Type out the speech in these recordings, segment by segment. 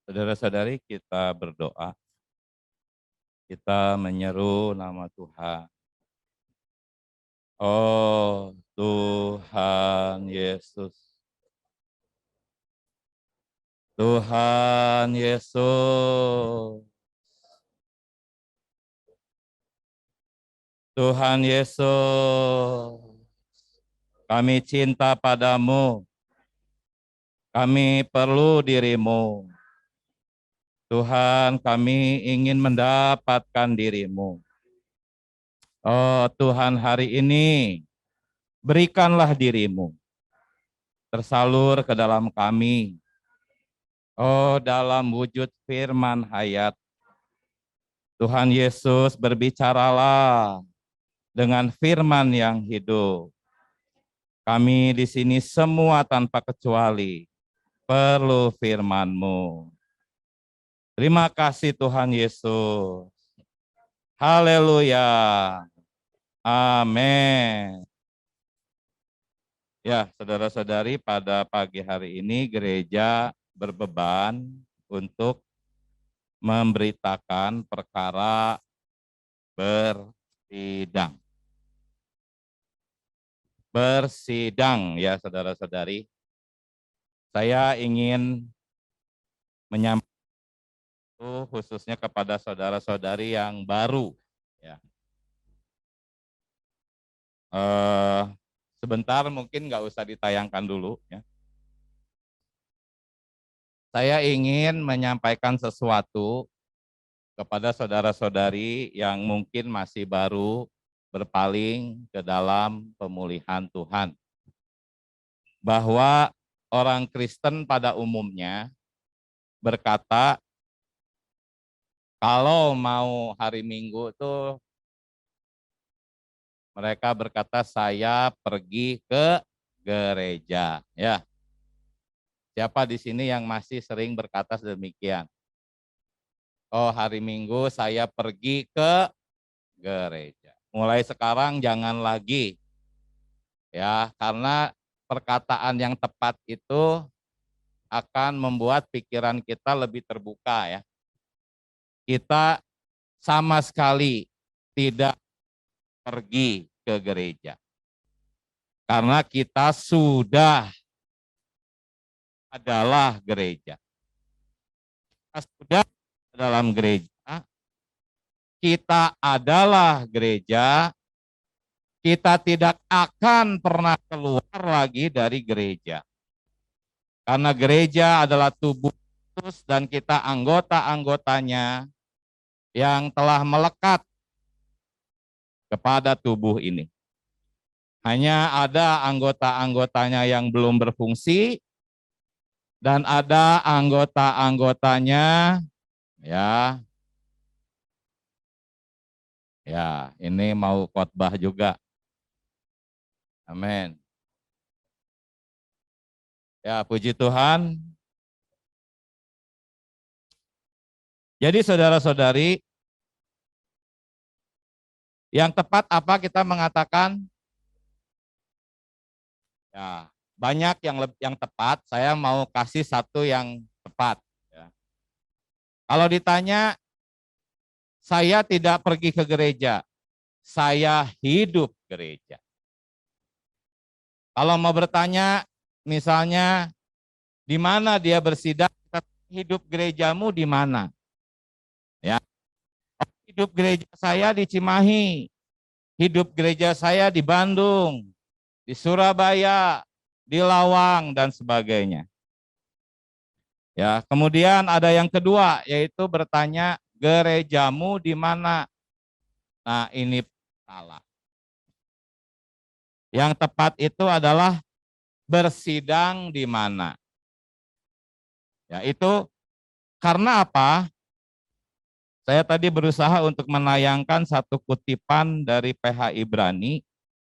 Saudara-saudari, kita berdoa, kita menyeru nama Tuhan. Oh Tuhan Yesus, Tuhan Yesus, Tuhan Yesus, kami cinta padamu, kami perlu dirimu. Tuhan, kami ingin mendapatkan dirimu. Oh Tuhan, hari ini berikanlah dirimu tersalur ke dalam kami. Oh dalam wujud firman hayat. Tuhan Yesus, berbicaralah dengan firman yang hidup. Kami di sini semua tanpa kecuali perlu firman-Mu. Terima kasih Tuhan Yesus. Haleluya. Amin. Ya, saudara-saudari, pada pagi hari ini gereja berbeban untuk memberitakan perkara bersidang. Bersidang ya saudara-saudari. Saya ingin menyampaikan khususnya kepada saudara-saudari yang baru. Ya. Sebentar mungkin nggak usah ditayangkan dulu. Ya. Saya ingin menyampaikan sesuatu kepada saudara-saudari yang mungkin masih baru berpaling ke dalam pemulihan Tuhan. Bahwa orang Kristen pada umumnya berkata, kalau mau hari Minggu tuh mereka berkata saya pergi ke gereja. Ya, siapa di sini yang masih sering berkata demikian? Oh, hari Minggu saya pergi ke gereja. Mulai sekarang jangan lagi, ya, karena perkataan yang tepat itu akan membuat pikiran kita lebih terbuka, ya. Kita sama sekali tidak pergi ke gereja. Karena kita sudah adalah gereja. Kita sudah dalam gereja, kita adalah gereja, kita tidak akan pernah keluar lagi dari gereja. Karena gereja adalah tubuh Kristus dan kita anggota-anggotanya yang telah melekat kepada tubuh ini. Hanya ada anggota-anggotanya yang belum berfungsi dan ada anggota-anggotanya ya. Ya, ini mau khotbah juga. Amin. Ya, puji Tuhan. Jadi saudara-saudari, yang tepat apa kita mengatakan? Ya, banyak yang tepat, saya mau kasih satu yang tepat. Ya. Kalau ditanya, saya tidak pergi ke gereja, saya hidup gereja. Kalau mau bertanya, misalnya, di mana dia bersidang, hidup gerejamu di mana? Ya, hidup gereja saya di Cimahi, hidup gereja saya di Bandung, di Surabaya, di Lawang, dan sebagainya. Ya, kemudian ada yang kedua, yaitu bertanya, gerejamu di mana? Nah, ini salah. Yang tepat itu adalah bersidang di mana. Ya, itu karena apa? Saya tadi berusaha untuk menayangkan satu kutipan dari PH Ibrani,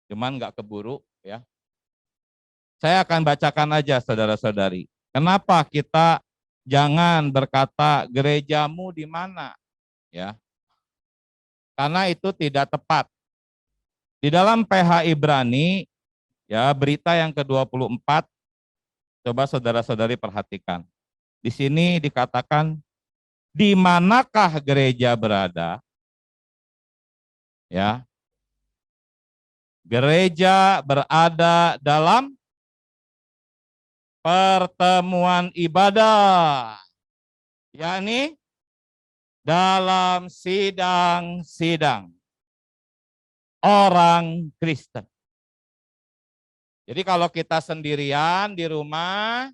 cuman nggak keburu ya. Saya akan bacakan aja saudara-saudari. Kenapa kita jangan berkata gerejamu di mana? Ya. Karena itu tidak tepat. Di dalam PH Ibrani, ya berita yang ke-24, coba saudara-saudari perhatikan. Di sini dikatakan, di manakah gereja berada? Ya, gereja berada dalam pertemuan ibadah, yakni dalam sidang-sidang orang Kristen. Jadi kalau kita sendirian di rumah,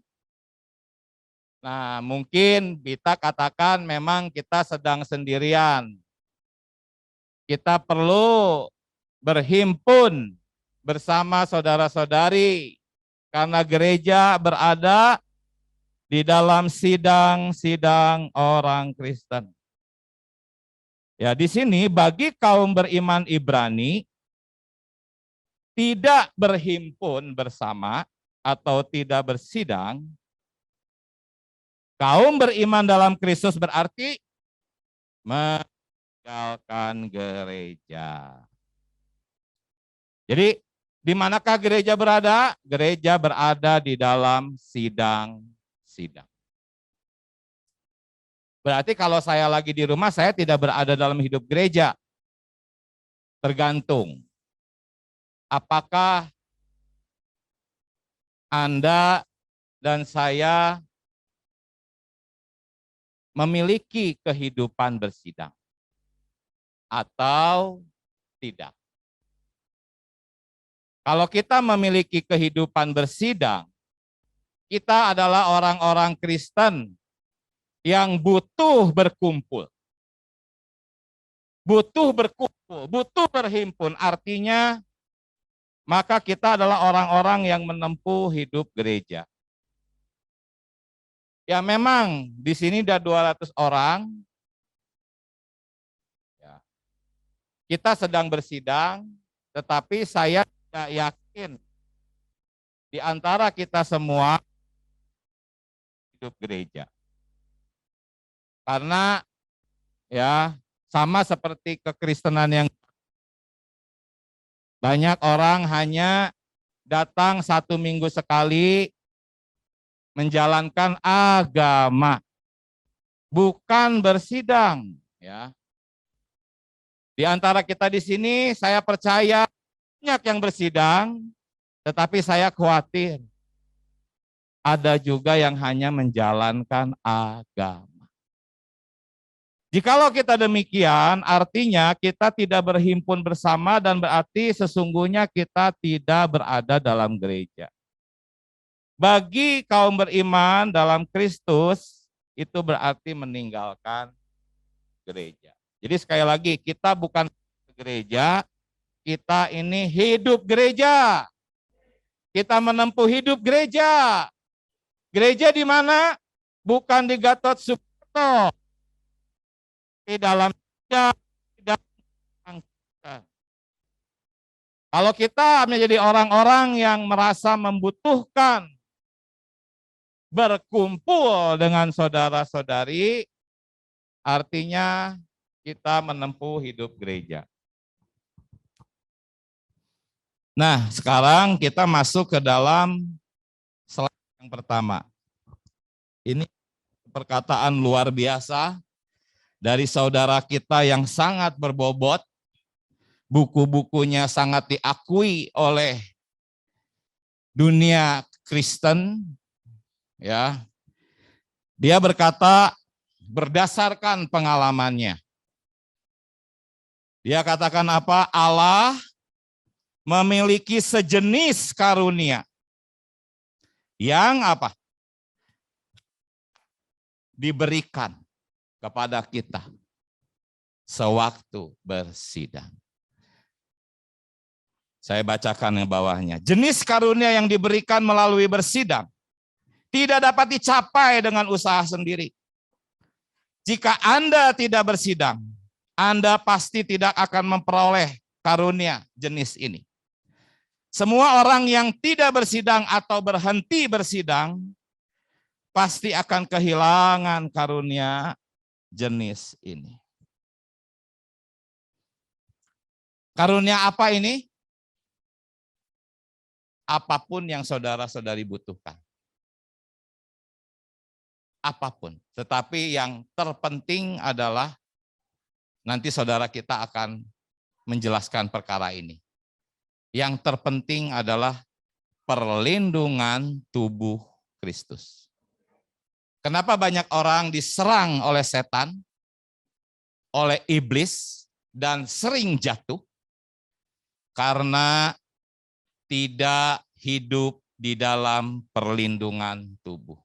nah mungkin kita katakan memang kita sedang sendirian. Kita perlu berhimpun bersama saudara-saudari karena gereja berada di dalam sidang-sidang orang Kristen. Ya, di sini bagi kaum beriman Ibrani tidak berhimpun bersama atau tidak bersidang, kaum beriman dalam Kristus berarti meninggalkan gereja. Jadi, di manakah gereja berada? Gereja berada di dalam sidang-sidang. Berarti kalau saya lagi di rumah, saya tidak berada dalam hidup gereja. Tergantung. Apakah Anda dan saya memiliki kehidupan bersidang atau tidak? Kalau kita memiliki kehidupan bersidang, kita adalah orang-orang Kristen yang butuh berkumpul. Butuh berkumpul, butuh berhimpun, artinya maka kita adalah orang-orang yang menempuh hidup gereja. Ya memang di sini ada 200 orang. Ya. Kita sedang bersidang, tetapi saya tidak yakin di antara kita semua hidup gereja. Karena ya sama seperti kekristenan yang banyak orang hanya datang 1 minggu sekali menjalankan agama, bukan bersidang. Ya. Di antara kita di sini, saya percaya banyak yang bersidang, tetapi saya khawatir ada juga yang hanya menjalankan agama. Jikalau kita demikian, artinya kita tidak berhimpun bersama dan berarti sesungguhnya kita tidak berada dalam gereja. Bagi kaum beriman dalam Kristus, itu berarti meninggalkan gereja. Jadi sekali lagi, kita bukan gereja, kita ini hidup gereja. Kita menempuh hidup gereja. Gereja di mana? Bukan di Gatot Subroto. Di dalam kalau kita menjadi orang-orang yang merasa membutuhkan berkumpul dengan saudara-saudari, artinya kita menempuh hidup gereja. Nah, sekarang kita masuk ke dalam slide yang pertama. Ini perkataan luar biasa dari saudara kita yang sangat berbobot, buku-bukunya sangat diakui oleh dunia Kristen, ya. Dia berkata berdasarkan pengalamannya. Dia katakan apa? Allah memiliki sejenis karunia yang apa? Diberikan kepada kita sewaktu bersidang. Saya bacakan yang bawahnya. Jenis karunia yang diberikan melalui bersidang tidak dapat dicapai dengan usaha sendiri. Jika Anda tidak bersidang, Anda pasti tidak akan memperoleh karunia jenis ini. Semua orang yang tidak bersidang atau berhenti bersidang pasti akan kehilangan karunia jenis ini. Karunia apa ini? Apapun yang saudara-saudari butuhkan. apapun. Tetapi yang terpenting adalah nanti saudara kita akan menjelaskan perkara ini. Yang terpenting adalah perlindungan tubuh Kristus. Kenapa banyak orang diserang oleh setan, oleh iblis, dan sering jatuh? Karena tidak hidup di dalam perlindungan tubuh.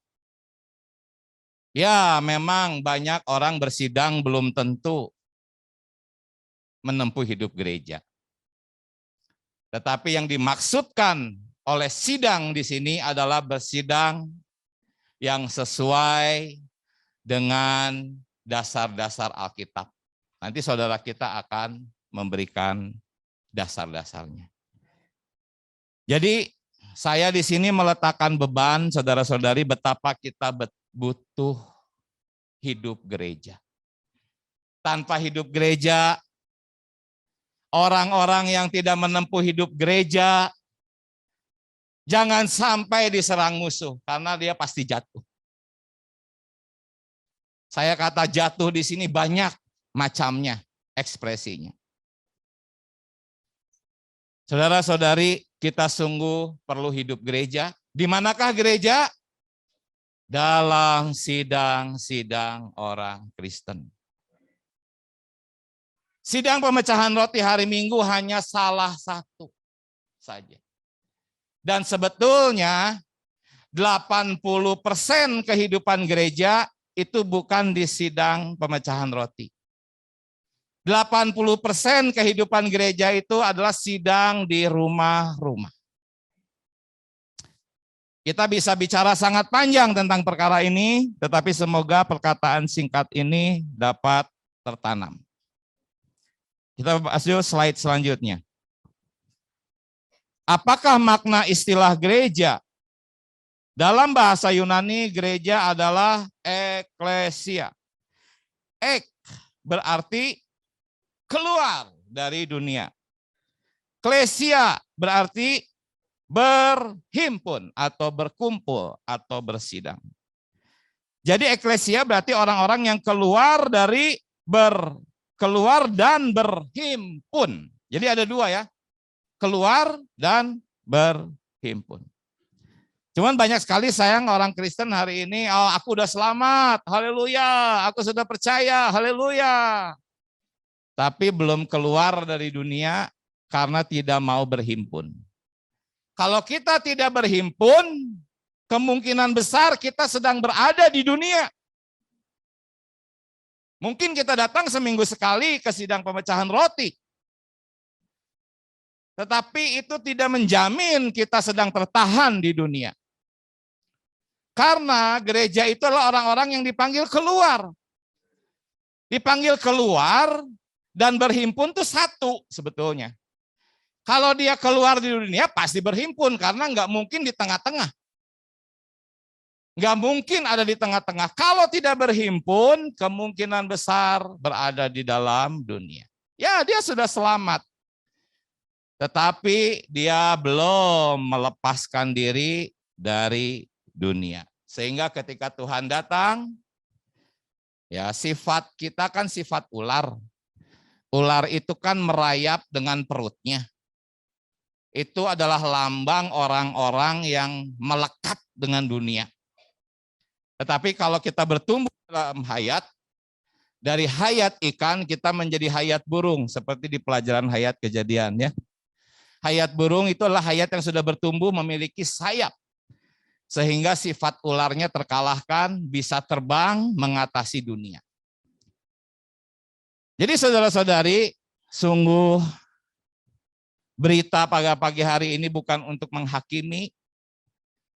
Ya, memang banyak orang bersidang belum tentu menempuh hidup gereja. Tetapi yang dimaksudkan oleh sidang di sini adalah bersidang yang sesuai dengan dasar-dasar Alkitab. Nanti saudara kita akan memberikan dasar-dasarnya. Jadi saya di sini meletakkan beban saudara-saudari betapa kita butuh hidup gereja. Tanpa hidup gereja, orang-orang yang tidak menempuh hidup gereja, jangan sampai diserang musuh karena dia pasti jatuh. Saya kata jatuh di sini banyak macamnya, ekspresinya. Saudara-saudari, kita sungguh perlu hidup gereja. Di manakah gereja? Dalam sidang-sidang orang Kristen. Sidang pemecahan roti hari Minggu hanya salah satu saja. Dan sebetulnya 80% kehidupan gereja itu bukan di sidang pemecahan roti. 80% kehidupan gereja itu adalah sidang di rumah-rumah. Kita bisa bicara sangat panjang tentang perkara ini, tetapi semoga perkataan singkat ini dapat tertanam. Kita bahas yuk slide selanjutnya. Apakah makna istilah gereja? Dalam bahasa Yunani, gereja adalah eklesia. Ek berarti keluar dari dunia. Klesia berarti berhimpun atau berkumpul atau bersidang. Jadi eklesia berarti orang-orang yang keluar dari keluar dan berhimpun. Jadi ada dua ya, keluar dan berhimpun. Cuman banyak sekali sayang orang Kristen hari ini, oh aku udah selamat, haleluya, aku sudah percaya, haleluya. Tapi belum keluar dari dunia karena tidak mau berhimpun. Kalau kita tidak berhimpun, kemungkinan besar kita sedang berada di dunia. Mungkin kita datang seminggu sekali ke sidang pemecahan roti. Tetapi itu tidak menjamin kita sedang tertahan di dunia. Karena gereja itu adalah orang-orang yang dipanggil keluar. Dipanggil keluar dan berhimpun itu satu sebetulnya. Kalau dia keluar di dunia pasti berhimpun karena nggak mungkin di tengah-tengah. Nggak mungkin ada di tengah-tengah. Kalau tidak berhimpun, kemungkinan besar berada di dalam dunia. Ya, dia sudah selamat. Tetapi dia belum melepaskan diri dari dunia. Sehingga ketika Tuhan datang, ya sifat kita kan sifat ular. Ular itu kan merayap dengan perutnya. Itu adalah lambang orang-orang yang melekat dengan dunia. Tetapi kalau kita bertumbuh dalam hayat, dari hayat ikan kita menjadi hayat burung, seperti di pelajaran hayat Kejadian ya. Hayat burung itu adalah hayat yang sudah bertumbuh memiliki sayap. Sehingga sifat ularnya terkalahkan, bisa terbang mengatasi dunia. Jadi saudara-saudari, sungguh berita pagi hari ini bukan untuk menghakimi,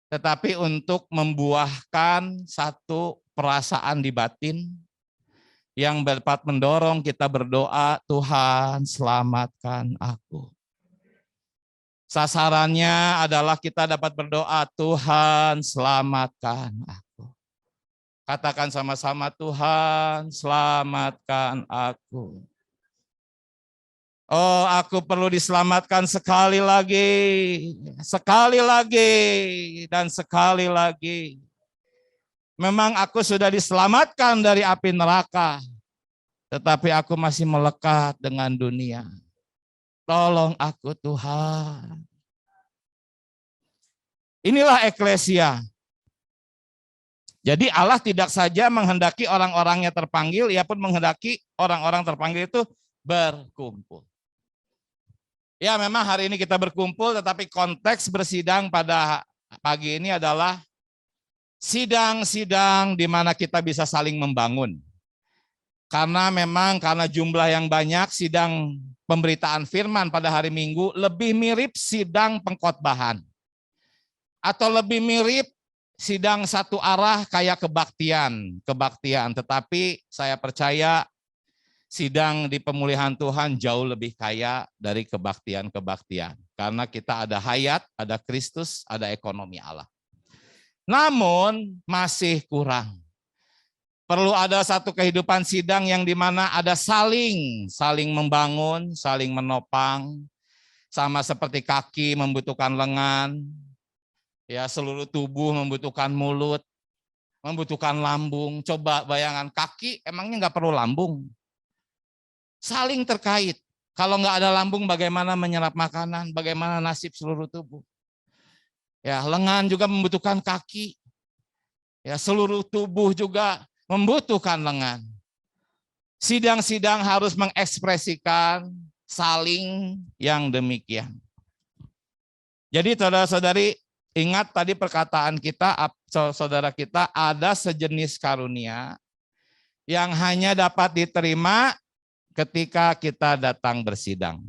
tetapi untuk membuahkan satu perasaan di batin yang dapat mendorong kita berdoa, Tuhan selamatkan aku. Sasarannya adalah kita dapat berdoa, Tuhan selamatkan aku. Katakan sama-sama, Tuhan selamatkan aku. Oh, aku perlu diselamatkan sekali lagi, dan sekali lagi. Memang aku sudah diselamatkan dari api neraka, tetapi aku masih melekat dengan dunia. Tolong aku Tuhan. Inilah eklesia. Jadi Allah tidak saja menghendaki orang-orangnya terpanggil, ia pun menghendaki orang-orang terpanggil itu berkumpul. Ya memang hari ini kita berkumpul, tetapi konteks bersidang pada pagi ini adalah sidang-sidang di mana kita bisa saling membangun. Karena memang karena jumlah yang banyak, sidang pemberitaan firman pada hari Minggu lebih mirip sidang pengkhotbahan. Atau lebih mirip sidang satu arah kayak kebaktian. Tetapi saya percaya sidang di pemulihan Tuhan jauh lebih kaya dari kebaktian. Karena kita ada hayat, ada Kristus, ada ekonomi Allah. Namun masih kurang. Perlu ada satu kehidupan sidang yang dimana ada saling membangun, saling menopang. Sama seperti kaki membutuhkan lengan, ya seluruh tubuh membutuhkan mulut, membutuhkan lambung. Coba bayangan kaki emangnya nggak perlu lambung. Saling terkait. Kalau nggak ada lambung bagaimana menyerap makanan, bagaimana nasib seluruh tubuh. Ya lengan juga membutuhkan kaki. Ya seluruh tubuh juga membutuhkan lengan. Sidang-sidang harus mengekspresikan saling yang demikian. Jadi saudara-saudari, ingat tadi perkataan kita, saudara kita ada sejenis karunia yang hanya dapat diterima ketika kita datang bersidang.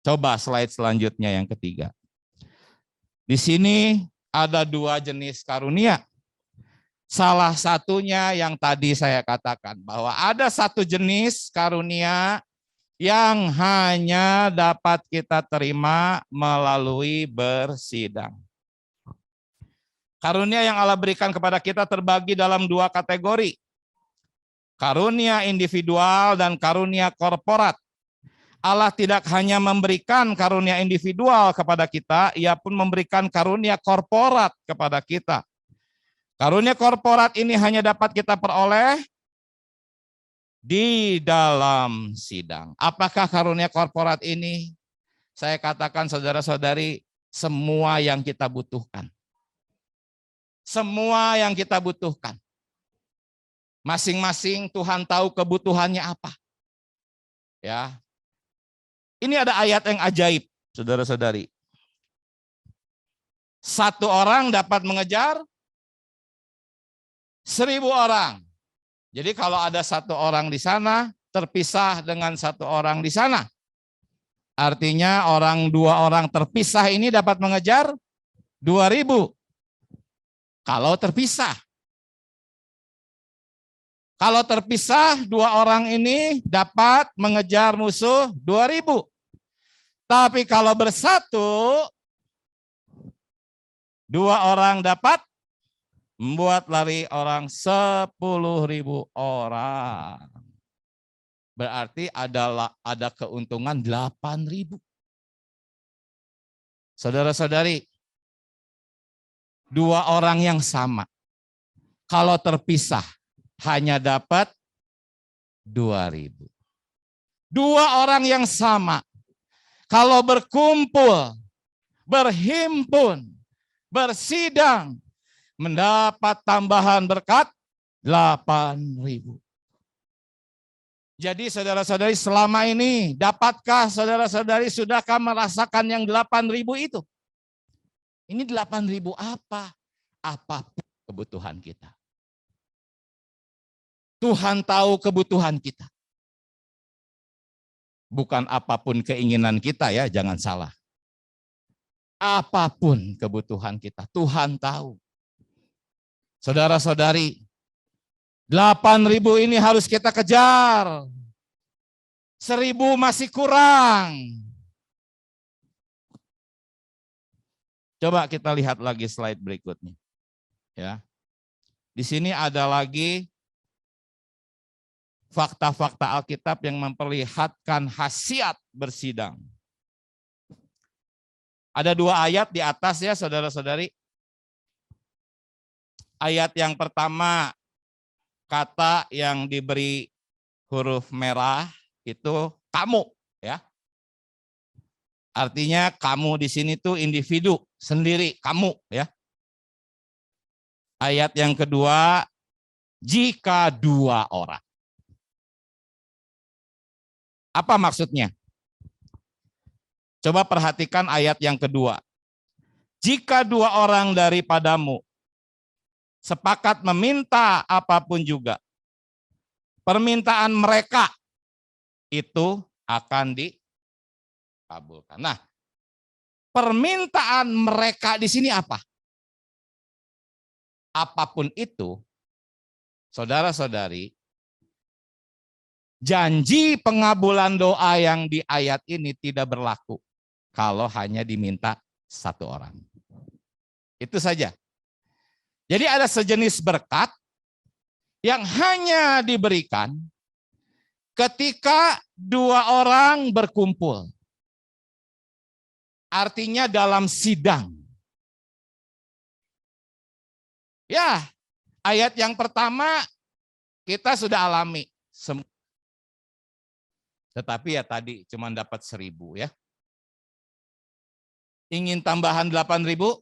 Coba slide selanjutnya yang ketiga. Di sini ada dua jenis karunia. Salah satunya yang tadi saya katakan bahwa ada satu jenis karunia yang hanya dapat kita terima melalui bersidang. Karunia yang Allah berikan kepada kita terbagi dalam dua kategori. Karunia individual dan karunia korporat. Allah tidak hanya memberikan karunia individual kepada kita, ia pun memberikan karunia korporat kepada kita. Karunia korporat ini hanya dapat kita peroleh di dalam sidang. Apakah karunia korporat ini? Saya katakan saudara-saudari, semua yang kita butuhkan. Semua yang kita butuhkan. Masing-masing Tuhan tahu kebutuhannya apa. Ya. Ini ada ayat yang ajaib, saudara-saudari. Satu orang dapat mengejar 1000 orang. Jadi kalau ada satu orang di sana, terpisah dengan satu orang di sana. Artinya dua orang terpisah ini dapat mengejar 2000. Kalau terpisah. Kalau terpisah, dua orang ini dapat mengejar musuh 2000. Tapi kalau bersatu, dua orang dapat membuat lari orang 10.000 orang. Berarti ada keuntungan 8.000. Saudara-saudari, dua orang yang sama. Kalau terpisah hanya dapat 2.000. Dua orang yang sama. Kalau berkumpul, berhimpun, bersidang, mendapat tambahan berkat 8.000. Jadi saudara-saudari selama ini, dapatkah saudara-saudari sudahkah merasakan yang 8.000 itu? Ini 8.000 apa? Apapun kebutuhan kita. Tuhan tahu kebutuhan kita. Bukan apapun keinginan kita ya, jangan salah. Apapun kebutuhan kita, Tuhan tahu. Saudara-saudari, 8.000 ini harus kita kejar. 1.000 masih kurang. Coba kita lihat lagi slide berikutnya. Ya. Di sini ada lagi fakta-fakta Alkitab yang memperlihatkan khasiat bersidang. Ada dua ayat di atas ya saudara-saudari. Ayat yang pertama, kata yang diberi huruf merah itu kamu, ya. Artinya kamu di sini tuh individu sendiri, kamu, ya. Ayat yang kedua, jika dua orang. Apa maksudnya? Coba perhatikan ayat yang kedua. Jika dua orang daripadamu sepakat meminta apapun juga, permintaan mereka itu akan dikabulkan. Nah, permintaan mereka di sini apa? Apapun itu, saudara-saudari, janji pengabulan doa yang di ayat ini tidak berlaku kalau hanya diminta satu orang. Itu saja. Jadi ada sejenis berkat yang hanya diberikan ketika dua orang berkumpul. Artinya dalam sidang. Ya, ayat yang pertama kita sudah alami. Tetapi ya tadi cuma dapat 1.000 ya. Ingin tambahan 8.000?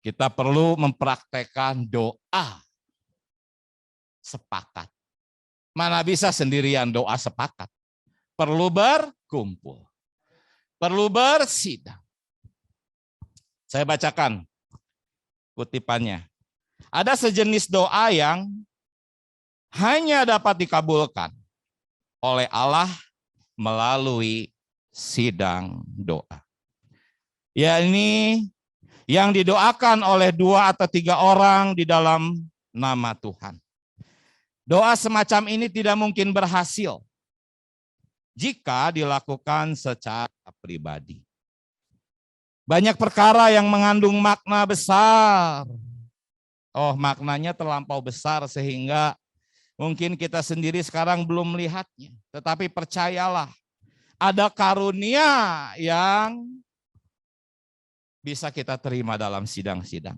Kita perlu mempraktekkan doa sepakat. Mana bisa sendirian doa sepakat. Perlu berkumpul. Perlu bersidang. Saya bacakan kutipannya. Ada sejenis doa yang hanya dapat dikabulkan oleh Allah melalui sidang doa. Ya, ini yang didoakan oleh 2 atau 3 orang di dalam nama Tuhan. Doa semacam ini tidak mungkin berhasil jika dilakukan secara pribadi. Banyak perkara yang mengandung makna besar. Oh, maknanya terlampau besar sehingga mungkin kita sendiri sekarang belum melihatnya. Tetapi percayalah, ada karunia yang bisa kita terima dalam sidang-sidang.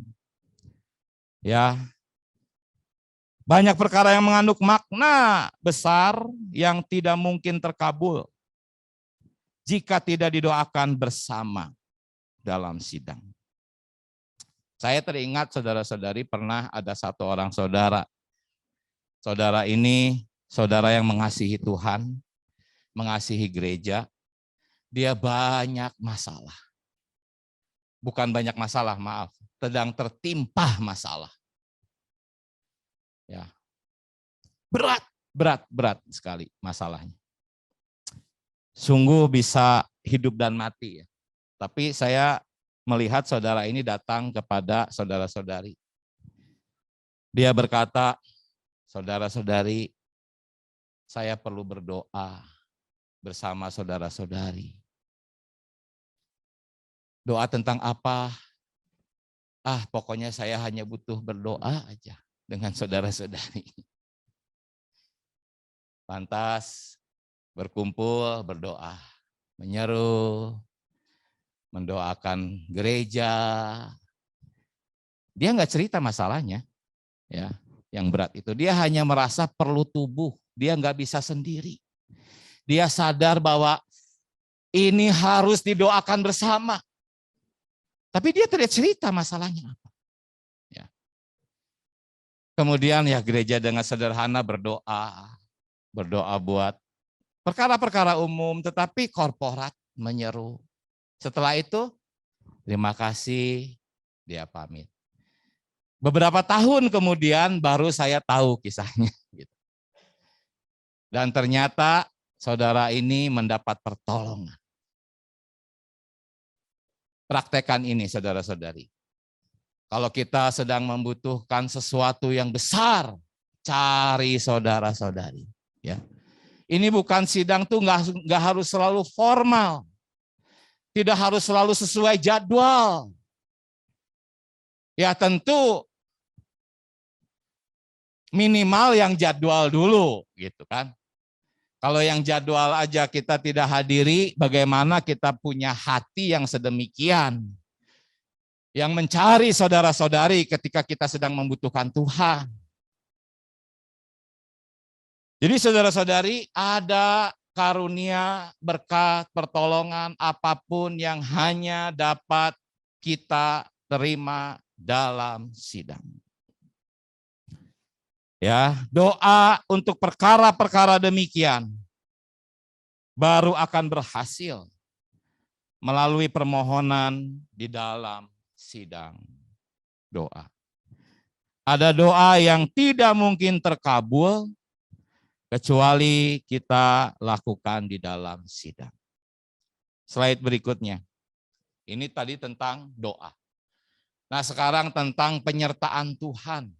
Ya. Banyak perkara yang mengandung makna besar yang tidak mungkin terkabul jika tidak didoakan bersama dalam sidang. Saya teringat saudara-saudari pernah ada satu orang saudara. Saudara ini saudara yang mengasihi Tuhan, mengasihi gereja. Dia banyak masalah. Bukan banyak masalah, maaf. Sedang tertimpa masalah. Ya. Berat sekali masalahnya. Sungguh bisa hidup dan mati ya. Tapi saya melihat saudara ini datang kepada saudara-saudari. Dia berkata, saudara-saudari, saya perlu berdoa bersama saudara-saudari. Doa tentang apa? Pokoknya saya hanya butuh berdoa aja dengan saudara-saudari. Lantas berkumpul, berdoa, menyeru, mendoakan gereja. Dia nggak cerita masalahnya, ya, yang berat itu. Dia hanya merasa perlu tubuh, dia nggak bisa sendiri. Dia sadar bahwa ini harus didoakan bersama. Tapi dia tidak cerita masalahnya apa. Ya. Kemudian ya gereja dengan sederhana berdoa buat perkara-perkara umum, tetapi korporat menyeru. Setelah itu, terima kasih, dia pamit. Beberapa tahun kemudian baru saya tahu kisahnya. Dan ternyata saudara ini mendapat pertolongan. Praktekan ini saudara-saudari. Kalau kita sedang membutuhkan sesuatu yang besar, cari saudara-saudari. Ya. Ini bukan sidang tuh nggak harus selalu formal. Tidak harus selalu sesuai jadwal. Ya tentu minimal yang jadwal dulu gitu kan. Kalau yang jadwal aja kita tidak hadiri, bagaimana kita punya hati yang sedemikian? yang mencari saudara-saudari ketika kita sedang membutuhkan Tuhan. Jadi saudara-saudari, ada karunia, berkat, pertolongan, apapun yang hanya dapat kita terima dalam sidang. Ya, doa untuk perkara-perkara demikian baru akan berhasil melalui permohonan di dalam sidang doa. Ada doa yang tidak mungkin terkabul kecuali kita lakukan di dalam sidang. Slide berikutnya. Ini tadi tentang doa. Nah, sekarang tentang penyertaan Tuhan.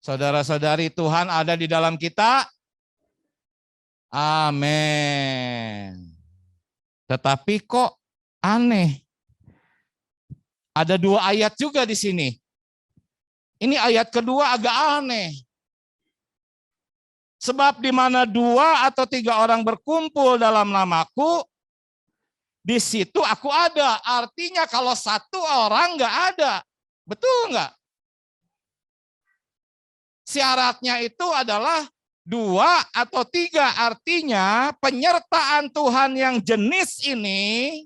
Saudara-saudari, Tuhan ada di dalam kita. Amin. Tetapi kok aneh. Ada 2 ayat juga di sini. Ini ayat kedua agak aneh. Sebab di mana 2 atau 3 orang berkumpul dalam namaku, di situ aku ada. Artinya kalau 1 orang nggak ada. Betul nggak? Syaratnya itu adalah 2 atau 3. Artinya penyertaan Tuhan yang jenis ini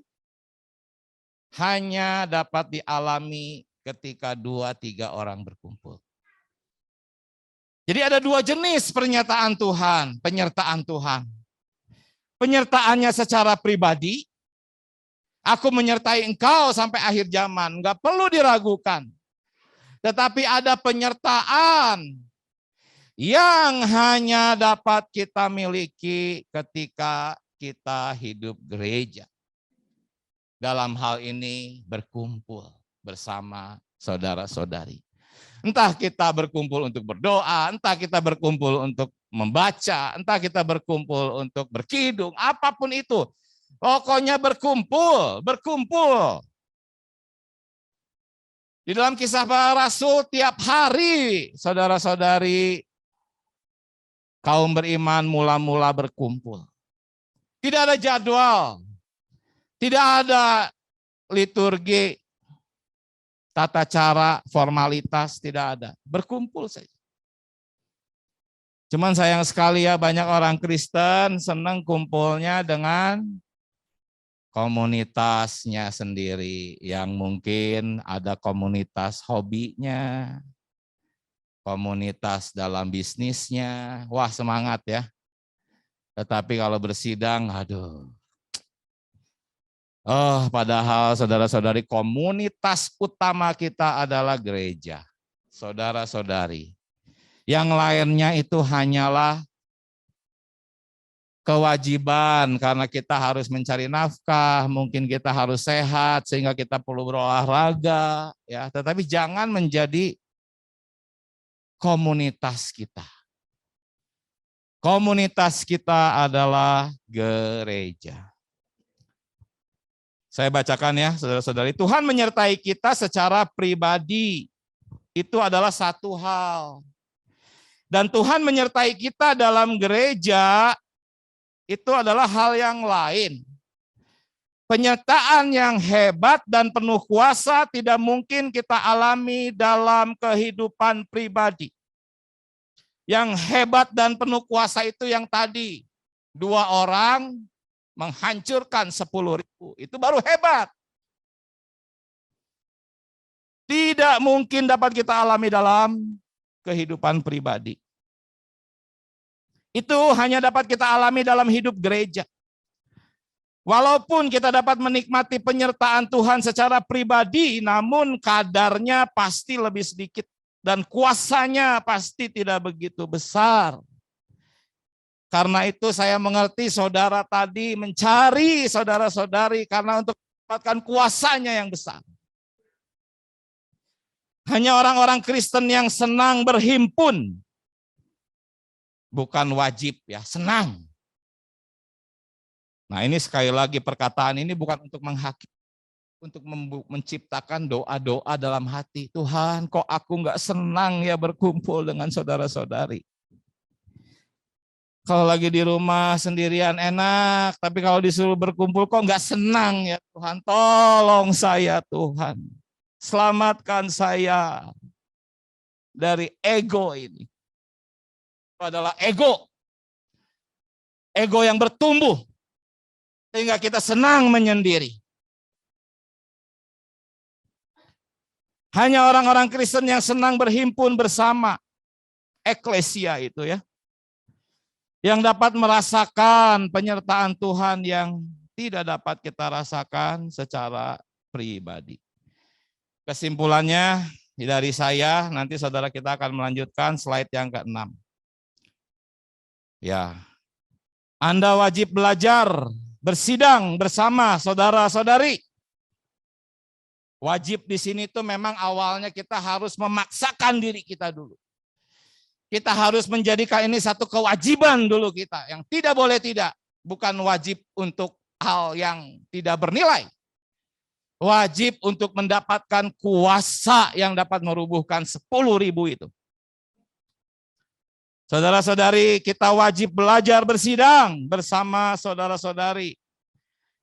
hanya dapat dialami ketika 2-3 orang berkumpul. Jadi ada 2 jenis penyertaan Tuhan. Penyertaannya secara pribadi. Aku menyertai engkau sampai akhir zaman. Enggak perlu diragukan. Tetapi ada penyertaan yang hanya dapat kita miliki ketika kita hidup gereja. Dalam hal ini berkumpul bersama saudara-saudari. Entah kita berkumpul untuk berdoa, entah kita berkumpul untuk membaca, entah kita berkumpul untuk berkidung, apapun itu. Pokoknya berkumpul. Di dalam Kisah Para Rasul tiap hari saudara-saudari kaum beriman mula-mula berkumpul. Tidak ada jadwal. Tidak ada liturgi, tata cara, formalitas, tidak ada. Berkumpul saja. Cuman sayang sekali ya, banyak orang Kristen senang kumpulnya dengan komunitasnya sendiri. Yang mungkin ada komunitas hobinya, komunitas dalam bisnisnya. Wah, semangat ya. Tetapi kalau bersidang, aduh. Oh, padahal saudara-saudari, komunitas utama kita adalah gereja. Saudara-saudari. Yang lainnya itu hanyalah kewajiban karena kita harus mencari nafkah, mungkin kita harus sehat sehingga kita perlu berolahraga, ya. Tetapi jangan menjadi komunitas kita. Komunitas kita adalah gereja. Saya bacakan ya, saudara-saudari. Tuhan menyertai kita secara pribadi. Itu adalah satu hal. Dan Tuhan menyertai kita dalam gereja, itu adalah hal yang lain. Penyertaan yang hebat dan penuh kuasa tidak mungkin kita alami dalam kehidupan pribadi. Yang hebat dan penuh kuasa itu yang tadi. 2 orang menghancurkan 10.000. Itu baru hebat. Tidak mungkin dapat kita alami dalam kehidupan pribadi. Itu hanya dapat kita alami dalam hidup gereja. Walaupun kita dapat menikmati penyertaan Tuhan secara pribadi, namun kadarnya pasti lebih sedikit. Dan kuasanya pasti tidak begitu besar. Karena itu saya mengerti saudara tadi mencari saudara-saudari karena untuk mendapatkan kuasanya yang besar. Hanya orang-orang Kristen yang senang berhimpun. Bukan wajib ya, senang. Nah ini sekali lagi perkataan ini bukan untuk menghakimi, untuk menciptakan doa-doa dalam hati. Tuhan kok aku nggak senang ya berkumpul dengan saudara-saudari. Kalau lagi di rumah sendirian enak, tapi kalau disuruh berkumpul kok nggak senang ya Tuhan. Tolong saya Tuhan. Selamatkan saya dari ego ini. Itu adalah ego. Ego yang bertumbuh. Sehingga kita senang menyendiri. Hanya orang-orang Kristen yang senang berhimpun bersama. Eklesia itu ya. Yang dapat merasakan penyertaan Tuhan yang tidak dapat kita rasakan secara pribadi. Kesimpulannya dari saya, nanti saudara kita akan melanjutkan slide yang ke-6. Ya, Anda wajib belajar bersidang bersama saudara-saudari. Wajib di sini tuh memang awalnya kita harus memaksakan diri kita dulu. Kita harus menjadikan ini satu kewajiban dulu kita, yang tidak boleh tidak. Bukan wajib untuk hal yang tidak bernilai. Wajib untuk mendapatkan kuasa yang dapat merubuhkan 10.000 itu. Saudara-saudari, kita wajib belajar bersidang bersama saudara-saudari.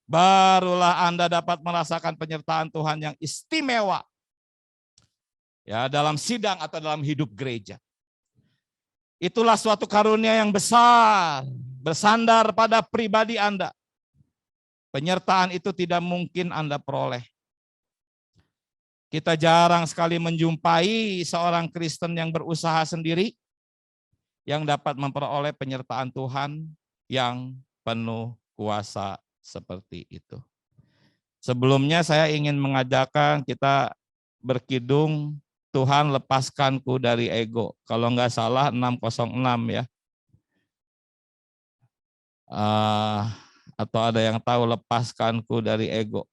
Barulah Anda dapat merasakan penyertaan Tuhan yang istimewa. Ya, dalam sidang atau dalam hidup gereja. Itulah suatu karunia yang besar, bersandar pada pribadi Anda. Penyertaan itu tidak mungkin Anda peroleh. Kita jarang sekali menjumpai seorang Kristen yang berusaha sendiri, yang dapat memperoleh penyertaan Tuhan yang penuh kuasa seperti itu. Sebelumnya saya ingin mengajarkan kita berkidung, Tuhan lepaskanku dari ego. Kalau nggak salah 606 ya. Atau ada yang tahu lepaskanku dari ego.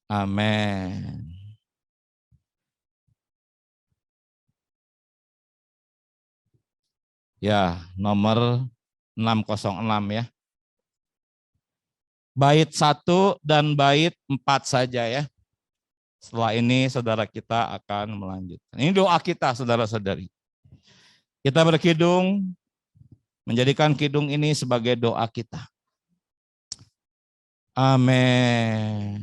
Amin. Ya, nomor 606 ya. Bait 1 dan bait 4 saja ya. Setelah ini saudara kita akan melanjutkan. Ini doa kita saudara-saudari. Kita berkidung, menjadikan kidung ini sebagai doa kita. Amin.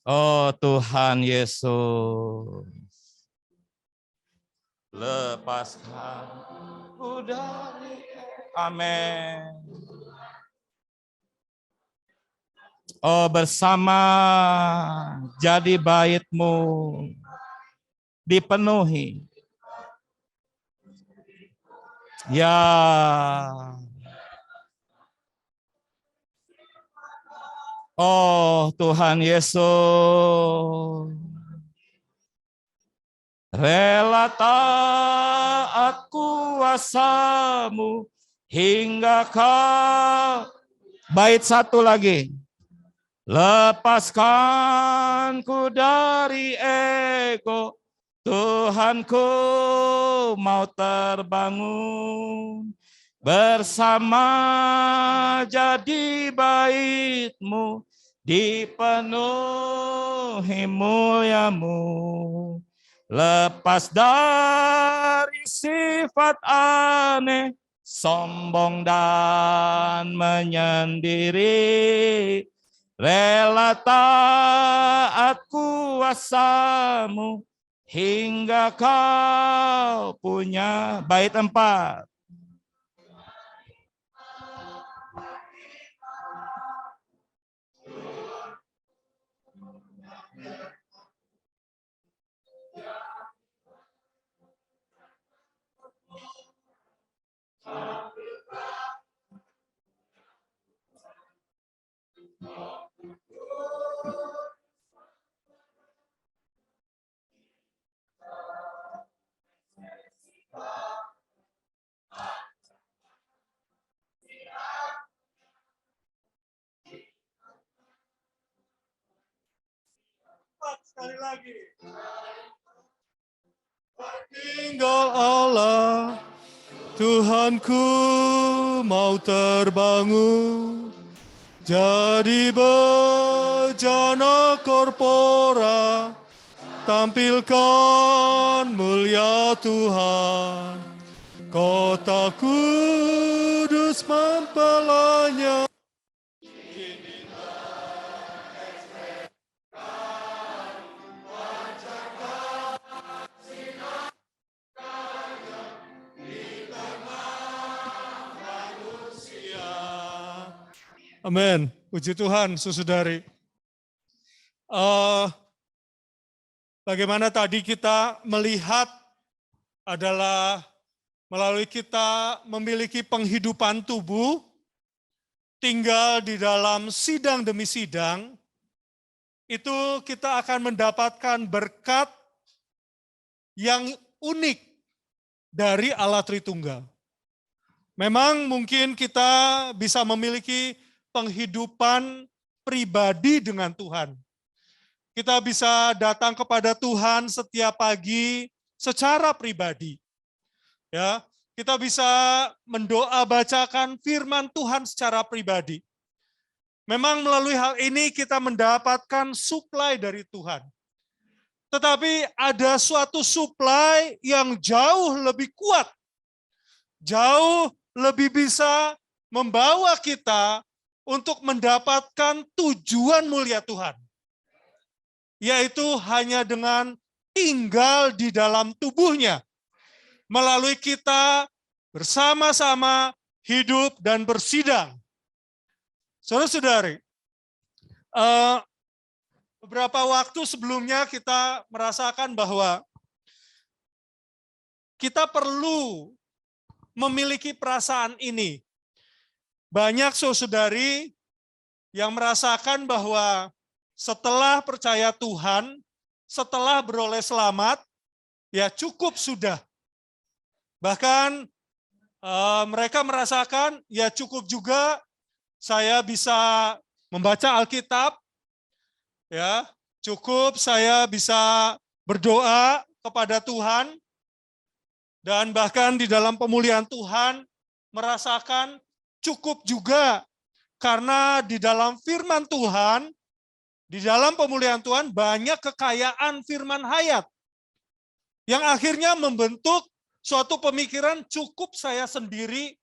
Oh Tuhan Yesus, lepaskan ku dari. Amin. Oh bersama jadi bait-Mu dipenuhi. Ya. Oh Tuhan Yesus. Rela taat kuasa-Mu hingga Kau. Bait 1 lagi. Lepaskanku dari ego, Tuhanku mau terbangun, bersama jadi bait-Mu, dipenuhi mulia-Mu, lepas dari sifat aneh, sombong dan menyendiri, rela taat kuasa-Mu hingga Kau punya. Bait 4. Sekali lagi. Tinggal Allah, Tuhanku mau terbangun, jadi bejana korpora, tampilkan mulia Tuhan, kota kudus mempelanya. Amin. Puji Tuhan, saudari. Bagaimana tadi kita melihat adalah melalui kita memiliki penghidupan tubuh, tinggal di dalam sidang demi sidang, itu kita akan mendapatkan berkat yang unik dari Allah Tritunggal. Memang mungkin kita bisa memiliki penghidupan pribadi dengan Tuhan. Kita bisa datang kepada Tuhan setiap pagi secara pribadi. Ya, kita bisa mendoa bacakan firman Tuhan secara pribadi. Memang melalui hal ini kita mendapatkan suplai dari Tuhan. Tetapi ada suatu suplai yang jauh lebih kuat. Jauh lebih bisa membawa kita untuk mendapatkan tujuan mulia Tuhan. Yaitu hanya dengan tinggal di dalam tubuhnya. Melalui kita bersama-sama hidup dan bersidang. Saudara-saudari, beberapa waktu sebelumnya kita merasakan bahwa kita perlu memiliki perasaan ini. Banyak saudari yang merasakan bahwa setelah percaya Tuhan, setelah beroleh selamat, ya cukup sudah. Bahkan mereka merasakan, ya cukup juga saya bisa membaca Alkitab, ya cukup saya bisa berdoa kepada Tuhan, dan bahkan di dalam pemulihan Tuhan merasakan cukup juga, karena di dalam firman Tuhan, di dalam pemulihan Tuhan banyak kekayaan firman hayat yang akhirnya membentuk suatu pemikiran cukup saya sendiri,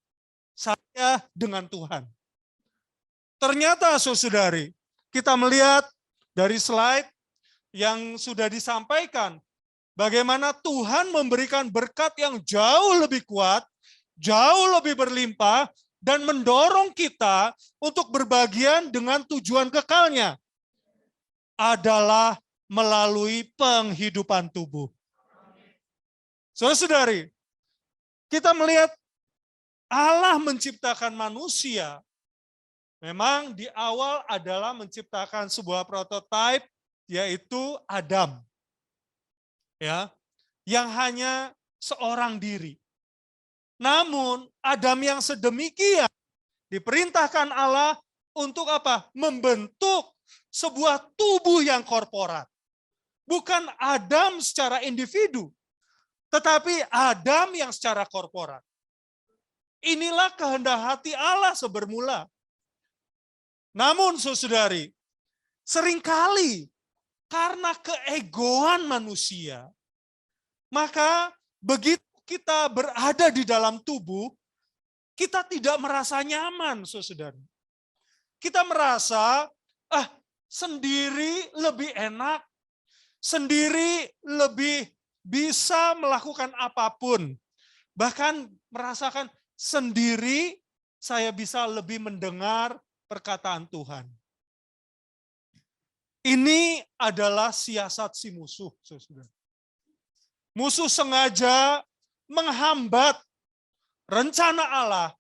saya dengan Tuhan. Ternyata saudari, kita melihat dari slide yang sudah disampaikan, bagaimana Tuhan memberikan berkat yang jauh lebih kuat, jauh lebih berlimpah, dan mendorong kita untuk berbagian dengan tujuan kekalnya. Adalah melalui penghidupan tubuh. Saudara-saudari, kita melihat Allah menciptakan manusia. Memang di awal adalah menciptakan sebuah prototipe, yaitu Adam. Ya, yang hanya seorang diri. Namun Adam yang sedemikian diperintahkan Allah untuk apa? Membentuk sebuah tubuh yang korporat. Bukan Adam secara individu, tetapi Adam yang secara korporat. Inilah kehendak hati Allah sebermula. Namun saudari, seringkali karena keegoan manusia, maka begitu kita berada di dalam tubuh, kita tidak merasa nyaman, saudara. Kita merasa, sendiri lebih enak, sendiri lebih bisa melakukan apapun. Bahkan merasakan sendiri saya bisa lebih mendengar perkataan Tuhan. Ini adalah siasat si musuh, saudara. Musuh sengaja menghambat rencana Allah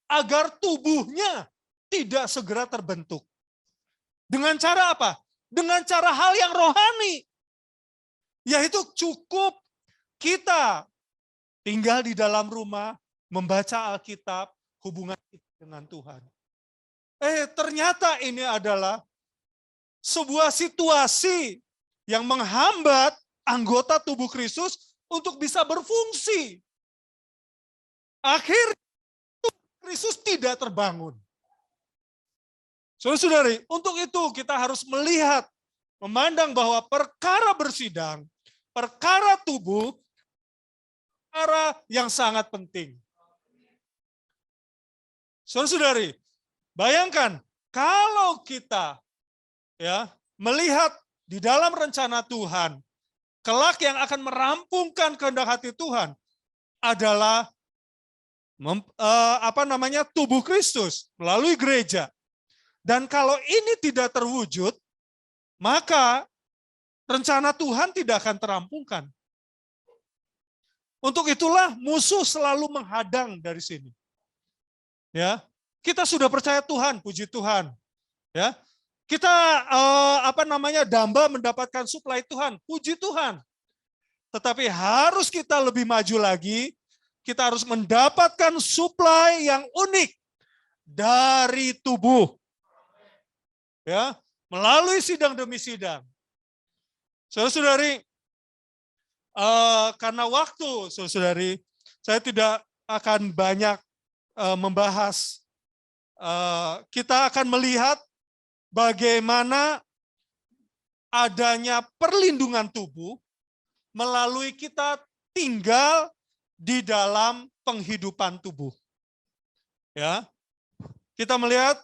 agar tubuhnya tidak segera terbentuk. Dengan cara apa? Dengan cara hal yang rohani. Yaitu cukup kita tinggal di dalam rumah, membaca Alkitab, hubungan kita dengan Tuhan. Ternyata ini adalah sebuah situasi yang menghambat anggota tubuh Kristus untuk bisa berfungsi. Akhirnya Kristus tidak terbangun. Saudara-saudari, untuk itu kita harus melihat memandang bahwa perkara bersidang, perkara tubuh, perkara yang sangat penting. Saudara-saudari, bayangkan kalau kita melihat di dalam rencana Tuhan, kelak yang akan merampungkan kehendak hati Tuhan adalah tubuh Kristus melalui gereja. Dan kalau ini tidak terwujud, maka rencana Tuhan tidak akan terampungkan. Untuk itulah musuh selalu menghadang dari sini. Ya, kita sudah percaya Tuhan, puji Tuhan. Ya, kita damba mendapatkan suplai Tuhan, puji Tuhan. Tetapi harus kita lebih maju lagi, kita harus mendapatkan suplai yang unik dari tubuh. Ya, melalui sidang demi sidang. Saudara-saudari, karena waktu, saudara-saudari, saya tidak akan banyak membahas. Kita akan melihat bagaimana adanya perlindungan tubuh melalui kita tinggal di dalam penghidupan tubuh. Ya, kita melihat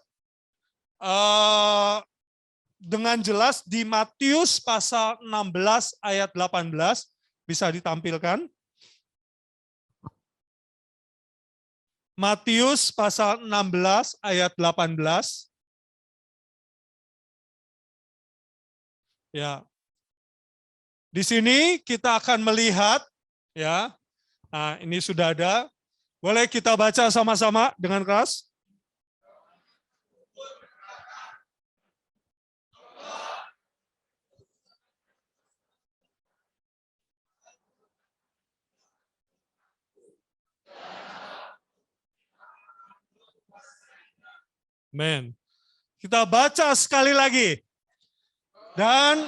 dengan jelas di Matius pasal 16 ayat 18, bisa ditampilkan. Matius pasal 16 ayat 18. Ya. Di sini kita akan melihat, ya. Nah, ini sudah ada. Boleh kita baca sama-sama dengan keras? Amen. Kita baca sekali lagi. Dan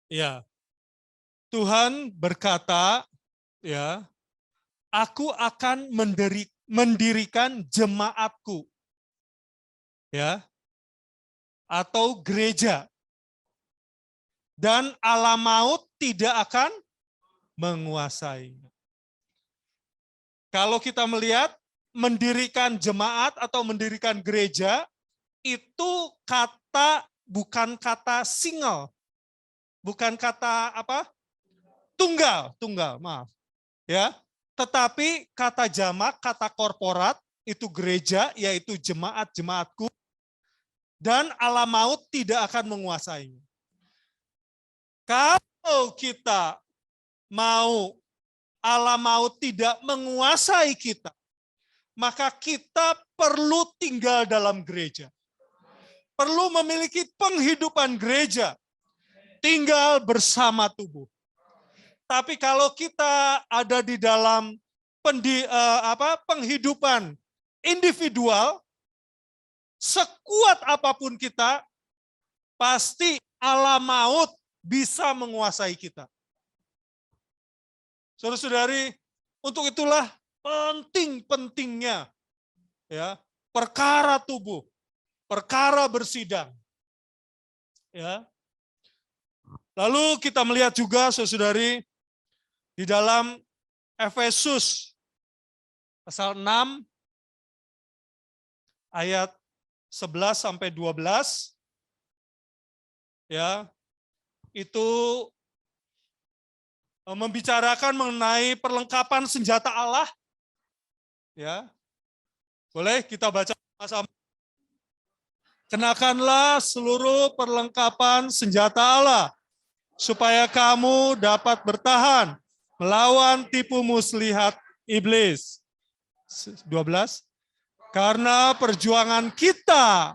ya, Tuhan berkata, ya, aku akan mendirikan jemaatku, ya, atau gereja, dan alam maut tidak akan menguasai. Kalau kita melihat mendirikan jemaat atau mendirikan gereja, itu kata bukan kata single, bukan kata tunggal, maaf, ya. Tetapi kata jamak, kata korporat itu gereja, yaitu jemaat-jemaatku, dan alam maut tidak akan menguasainya. Kalau kita mau alam maut tidak menguasai kita, maka kita perlu tinggal dalam gereja. Perlu memiliki penghidupan gereja, tinggal bersama tubuh. Tapi kalau kita ada di dalam penghidupan individual, sekuat apapun kita, pasti alam maut bisa menguasai kita. Saudara-saudari, untuk itulah penting-pentingnya, ya, perkara tubuh, perkara bersidang. Ya. Lalu kita melihat juga, saudara-saudari, di dalam Efesus pasal 6 ayat 11 sampai 12, ya, itu membicarakan mengenai perlengkapan senjata Allah. Ya. Boleh kita baca sama-sama. Kenakanlah seluruh perlengkapan senjata Allah, supaya kamu dapat bertahan melawan tipu muslihat iblis. 12. Karena perjuangan kita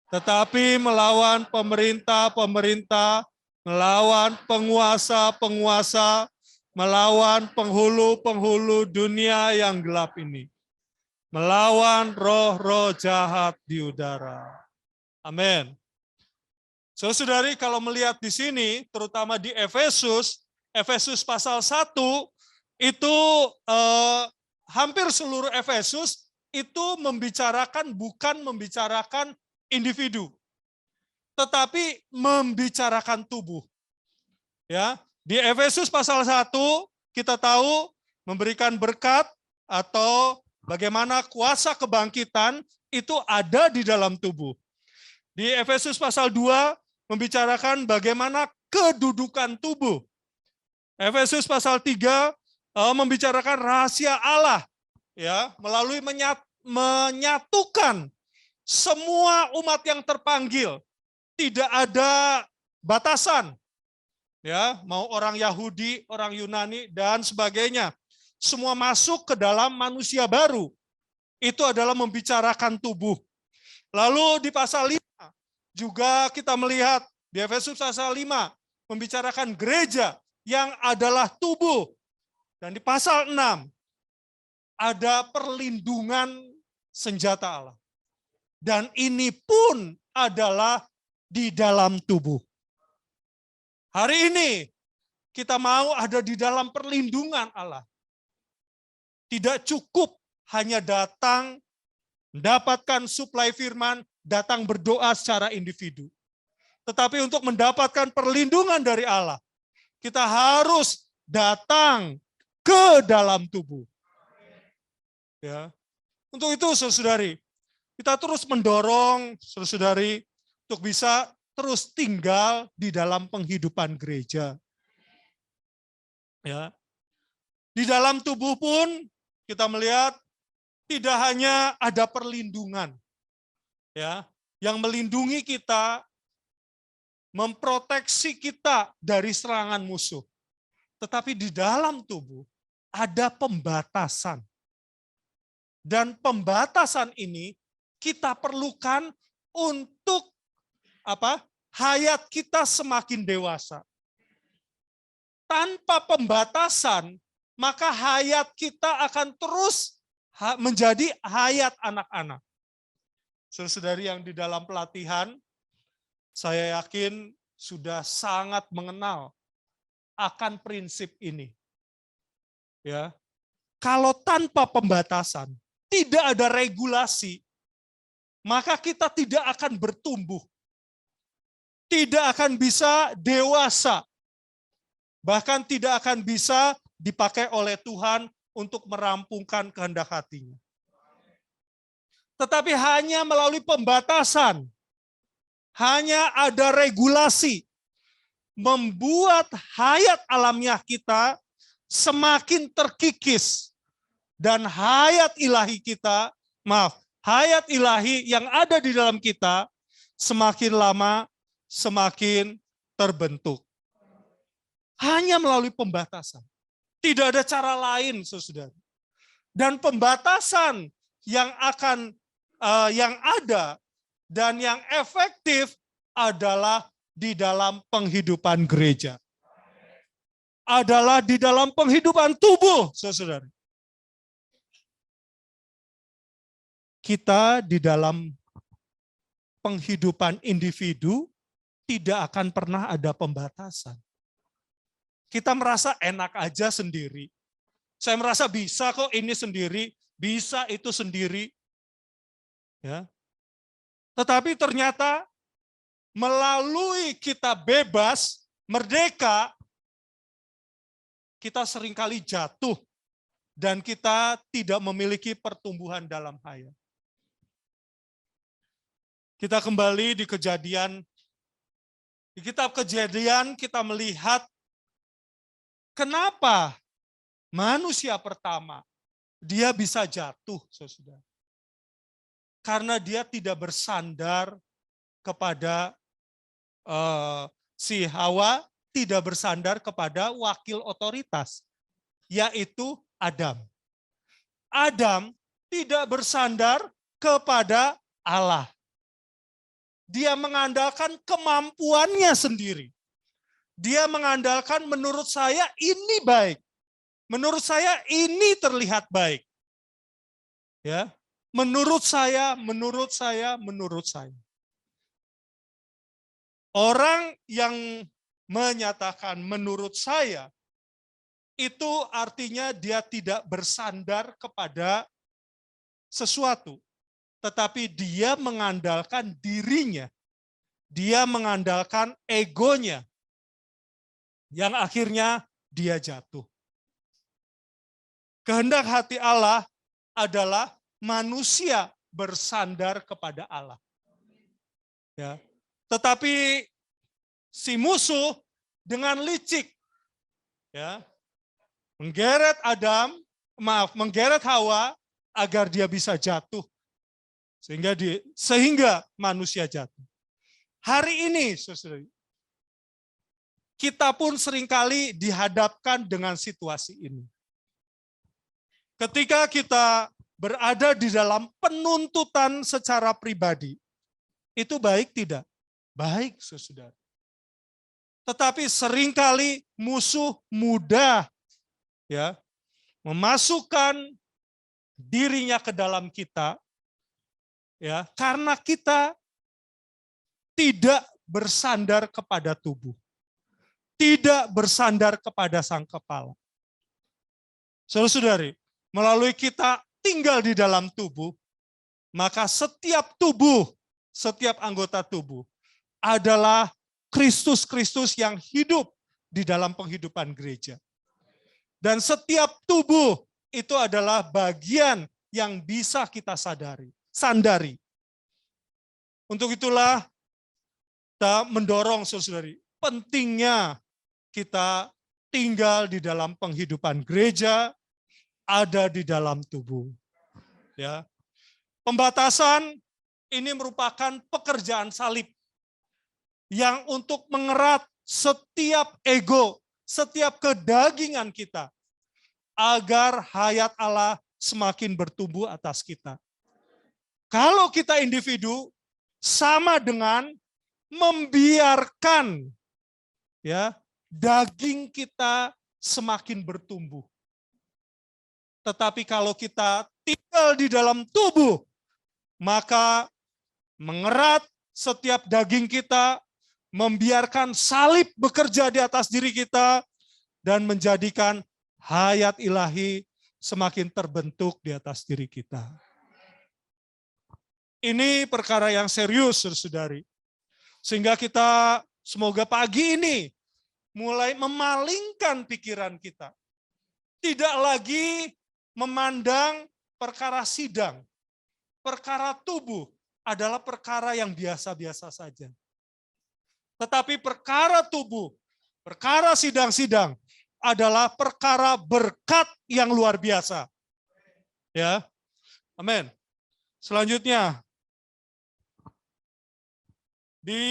tetapi melawan pemerintah-pemerintah, melawan penguasa-penguasa, melawan penghulu-penghulu dunia yang gelap ini, melawan roh-roh jahat di udara. Amin. Saudari, kalau melihat di sini, terutama di Efesus, Efesus pasal 1, itu hampir seluruh Efesus itu bukan membicarakan individu, tetapi membicarakan tubuh. Ya, di Efesus pasal 1 kita tahu memberikan berkat atau bagaimana kuasa kebangkitan itu ada di dalam tubuh. Di Efesus pasal 2 membicarakan bagaimana kedudukan tubuh. Efesus pasal 3 membicarakan rahasia Allah, ya, melalui menyatukan semua umat yang terpanggil. Tidak ada batasan, ya, mau orang Yahudi, orang Yunani dan sebagainya. Semua masuk ke dalam manusia baru. Itu adalah membicarakan tubuh. Lalu di pasal 5 juga kita melihat di Efesus pasal 5 membicarakan gereja yang adalah tubuh. Dan di pasal 6 ada perlindungan senjata Allah. Dan ini pun adalah di dalam tubuh. Hari ini kita mau ada di dalam perlindungan Allah. Tidak cukup hanya datang mendapatkan suplai firman, datang berdoa secara individu. Tetapi untuk mendapatkan perlindungan dari Allah, kita harus datang ke dalam tubuh. Ya. Untuk itu, saudari, kita terus mendorong saudari untuk bisa terus tinggal di dalam penghidupan gereja. Ya. Di dalam tubuh pun kita melihat tidak hanya ada perlindungan, ya, yang melindungi kita, memproteksi kita dari serangan musuh. Tetapi di dalam tubuh ada pembatasan. Dan pembatasan ini kita perlukan untuk hayat kita semakin dewasa. Tanpa pembatasan, maka hayat kita akan terus menjadi hayat anak-anak. Saudari yang di dalam pelatihan, saya yakin sudah sangat mengenal akan prinsip ini. Ya. Kalau tanpa pembatasan, tidak ada regulasi, maka kita tidak akan bertumbuh. Tidak akan bisa dewasa. Bahkan tidak akan bisa dipakai oleh Tuhan untuk merampungkan kehendak hatinya. Tetapi hanya melalui pembatasan, hanya ada regulasi, membuat hayat alamiah kita semakin terkikis, dan hayat ilahi kita, hayat ilahi yang ada di dalam kita semakin lama semakin terbentuk. Hanya melalui pembatasan. Tidak ada cara lain, saudara. Dan pembatasan yang ada dan yang efektif adalah di dalam penghidupan gereja. Adalah di dalam penghidupan tubuh, saudara. Kita di dalam penghidupan individu tidak akan pernah ada pembatasan. Kita merasa enak aja sendiri. Saya merasa bisa kok ini sendiri, bisa itu sendiri. Ya. Tetapi ternyata melalui kita bebas, merdeka, kita seringkali jatuh dan kita tidak memiliki pertumbuhan dalam hayat. Kita kembali di Kejadian. Di kitab Kejadian kita melihat kenapa manusia pertama dia bisa jatuh, saudara. Karena dia tidak bersandar kepada si Hawa, tidak bersandar kepada wakil otoritas, yaitu Adam. Adam tidak bersandar kepada Allah. Dia mengandalkan kemampuannya sendiri. Dia mengandalkan menurut saya ini baik. Menurut saya ini terlihat baik. Ya. Menurut saya. Orang yang menyatakan menurut saya, itu artinya dia tidak bersandar kepada sesuatu, tetapi dia mengandalkan dirinya, dia mengandalkan egonya, yang akhirnya dia jatuh. Kehendak hati Allah adalah manusia bersandar kepada Allah. Ya. Tetapi si musuh dengan licik, ya, menggeret Hawa agar dia bisa jatuh, sehingga manusia jatuh. Hari ini, saudara, kita pun seringkali dihadapkan dengan situasi ini. Ketika kita berada di dalam penuntutan secara pribadi, itu baik tidak? Baik, saudara. Tetapi seringkali musuh mudah, ya, memasukkan dirinya ke dalam kita, ya, karena kita tidak bersandar kepada tubuh, tidak bersandar kepada sang kepala. Saudara-saudari, melalui kita tinggal di dalam tubuh, maka setiap tubuh, setiap anggota tubuh adalah Kristus-Kristus yang hidup di dalam penghidupan gereja. Dan setiap tubuh itu adalah bagian yang bisa kita sandari. Untuk itulah kita mendorong, saudari, pentingnya kita tinggal di dalam penghidupan gereja, ada di dalam tubuh. Ya. Pembatasan ini merupakan pekerjaan salib yang untuk mengerat setiap ego, setiap kedagingan kita, agar hayat Allah semakin bertumbuh atas kita. Kalau kita individu, sama dengan membiarkan, ya, daging kita semakin bertumbuh. Tetapi kalau kita tinggal di dalam tubuh, maka mengerat setiap daging kita, membiarkan salib bekerja di atas diri kita, dan menjadikan hayat ilahi semakin terbentuk di atas diri kita. Ini perkara yang serius, saudari. Sehingga kita semoga pagi ini mulai memalingkan pikiran kita. Tidak lagi memandang perkara sidang. Perkara tubuh adalah perkara yang biasa-biasa saja. Tetapi perkara tubuh, perkara sidang-sidang adalah perkara berkat yang luar biasa. Ya. Amin. Selanjutnya, di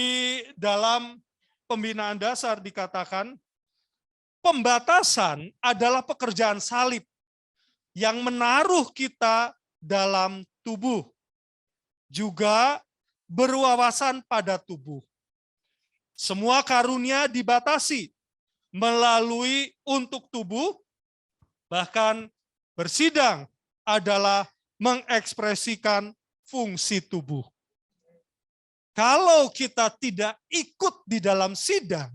dalam pembinaan dasar dikatakan, pembatasan adalah pekerjaan salib yang menaruh kita dalam tubuh, juga berwawasan pada tubuh. Semua karunia dibatasi melalui untuk tubuh, bahkan bersidang adalah mengekspresikan fungsi tubuh. Kalau kita tidak ikut di dalam sidang,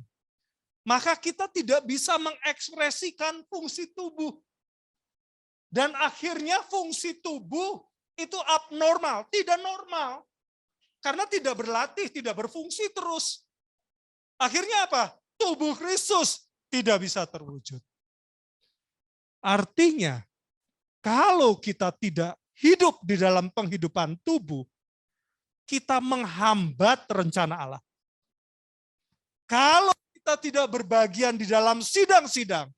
maka kita tidak bisa mengekspresikan fungsi tubuh. Dan akhirnya fungsi tubuh itu abnormal, tidak normal. Karena tidak berlatih, tidak berfungsi terus. Akhirnya apa? Tubuh Kristus tidak bisa terwujud. Artinya, kalau kita tidak hidup di dalam penghidupan tubuh, kita menghambat rencana Allah. Kalau kita tidak berbagian di dalam sidang-sidang,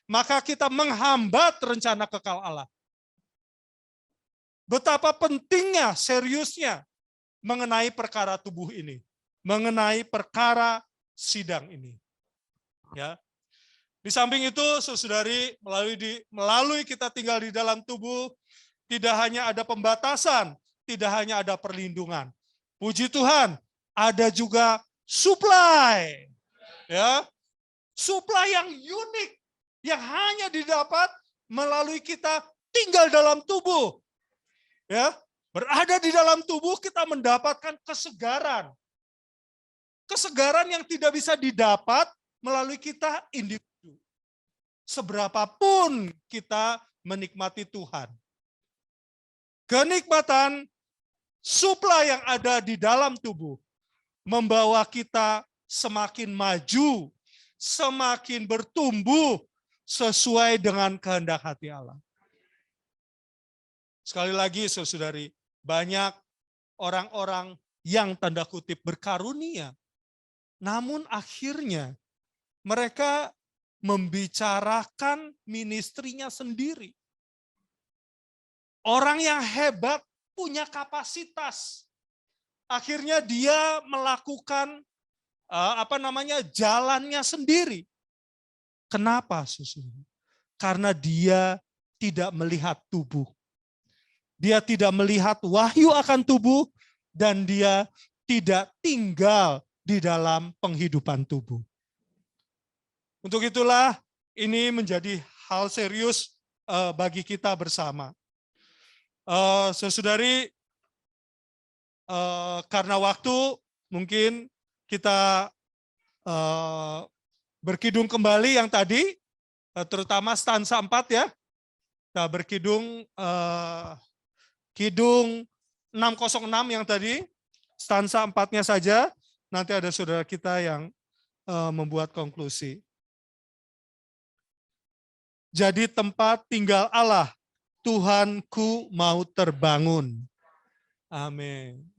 maka kita menghambat rencana kekal Allah. Betapa pentingnya, seriusnya mengenai perkara tubuh ini, mengenai perkara sidang ini. Ya. Di samping itu, saudari, melalui kita tinggal di dalam tubuh, tidak hanya ada pembatasan, tidak hanya ada perlindungan. Puji Tuhan, ada juga supply. Ya. Supply yang unik, yang hanya didapat melalui kita tinggal dalam tubuh. Ya, berada di dalam tubuh kita mendapatkan kesegaran. kesegaran yang tidak bisa didapat melalui kita individu. Seberapapun kita menikmati Tuhan. Kenikmatan suplai yang ada di dalam tubuh membawa kita semakin maju, semakin bertumbuh sesuai dengan kehendak hati Allah. Sekali lagi, saudari, banyak orang-orang yang tanda kutip berkarunia, namun akhirnya mereka membicarakan ministrinya sendiri. Orang yang hebat punya kapasitas. Akhirnya dia melakukan jalannya sendiri. Kenapa, sesungguhnya? Karena dia tidak melihat tubuh. Dia tidak melihat wahyu akan tubuh dan dia tidak tinggal di dalam penghidupan tubuh. Untuk itulah ini menjadi hal serius bagi kita bersama. Saudari, karena waktu mungkin kita berkidung kembali yang tadi, terutama stansa 4 ya. Kita berkidung Kidung 606 yang tadi, stansa 4-nya saja, nanti ada saudara kita yang membuat konklusi. Jadi tempat tinggal Allah, Tuhanku mau terbangun. Amin.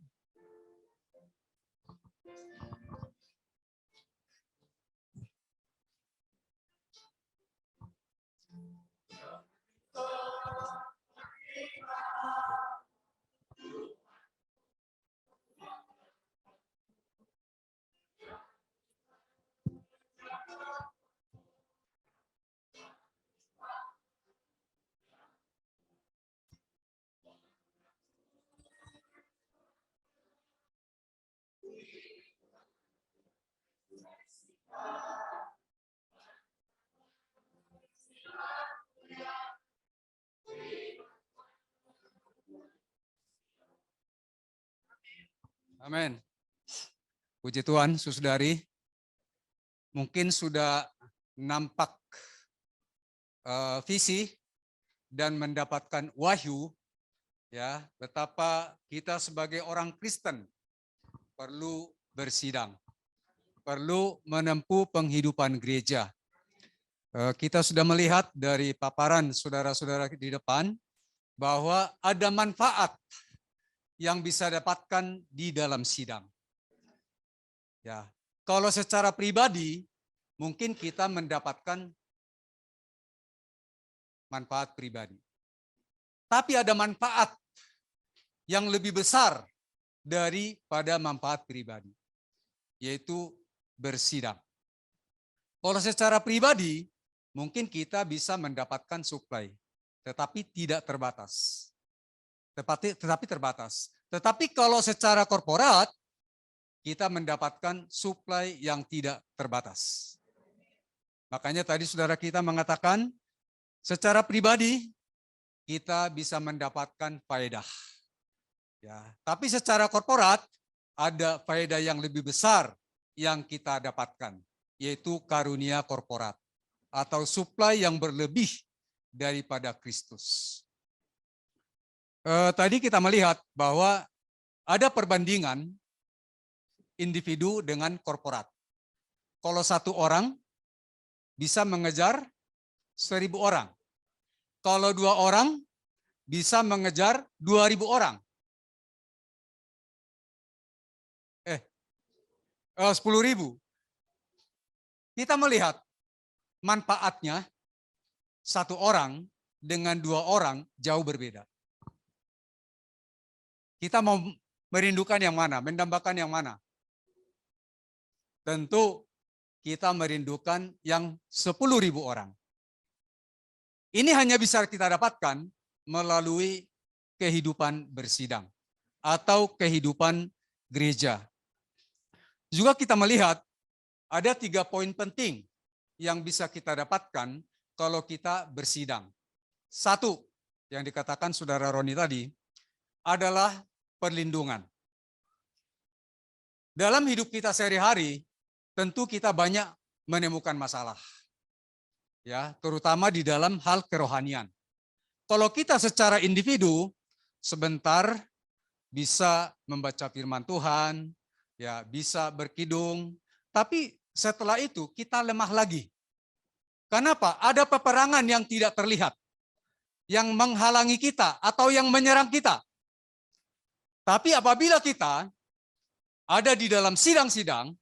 Amin. Puji Tuhan, saudari. Mungkin sudah nampak visi dan mendapatkan wahyu, ya, betapa kita sebagai orang Kristen perlu bersidang, perlu menempuh penghidupan gereja. Kita sudah melihat dari paparan saudara-saudara di depan bahwa ada manfaat yang bisa dapatkan di dalam sidang. Ya, kalau secara pribadi mungkin kita mendapatkan manfaat pribadi. Tapi ada manfaat yang lebih besar daripada manfaat pribadi, yaitu bersidang. Kalau secara pribadi mungkin kita bisa mendapatkan suplai, tetapi tidak terbatas. Tetapi terbatas. Tetapi kalau secara korporat, kita mendapatkan suplai yang tidak terbatas. Makanya tadi saudara kita mengatakan, secara pribadi, kita bisa mendapatkan faedah. Ya, tapi secara korporat, ada faedah yang lebih besar yang kita dapatkan, yaitu karunia korporat, atau suplai yang berlebih daripada Kristus. Tadi kita melihat bahwa ada perbandingan individu dengan korporat. Kalau satu orang bisa mengejar 1.000 orang. Kalau 2 orang bisa mengejar 2.000 orang. 10.000. Kita melihat manfaatnya satu orang dengan 2 orang jauh berbeda. Kita mau merindukan yang mana, mendambakan yang mana? Tentu kita merindukan yang 10.000 orang. Ini hanya bisa kita dapatkan melalui kehidupan bersidang atau kehidupan gereja. Juga kita melihat ada 3 poin penting yang bisa kita dapatkan kalau kita bersidang. 1, yang dikatakan saudara Roni tadi, adalah perlindungan. Dalam hidup kita sehari-hari, tentu kita banyak menemukan masalah. Ya, terutama di dalam hal kerohanian. Kalau kita secara individu sebentar bisa membaca firman Tuhan, ya bisa berkidung, tapi setelah itu kita lemah lagi. Kenapa? Ada peperangan yang tidak terlihat, yang menghalangi kita atau yang menyerang kita. Tapi apabila kita ada di dalam sidang-sidang,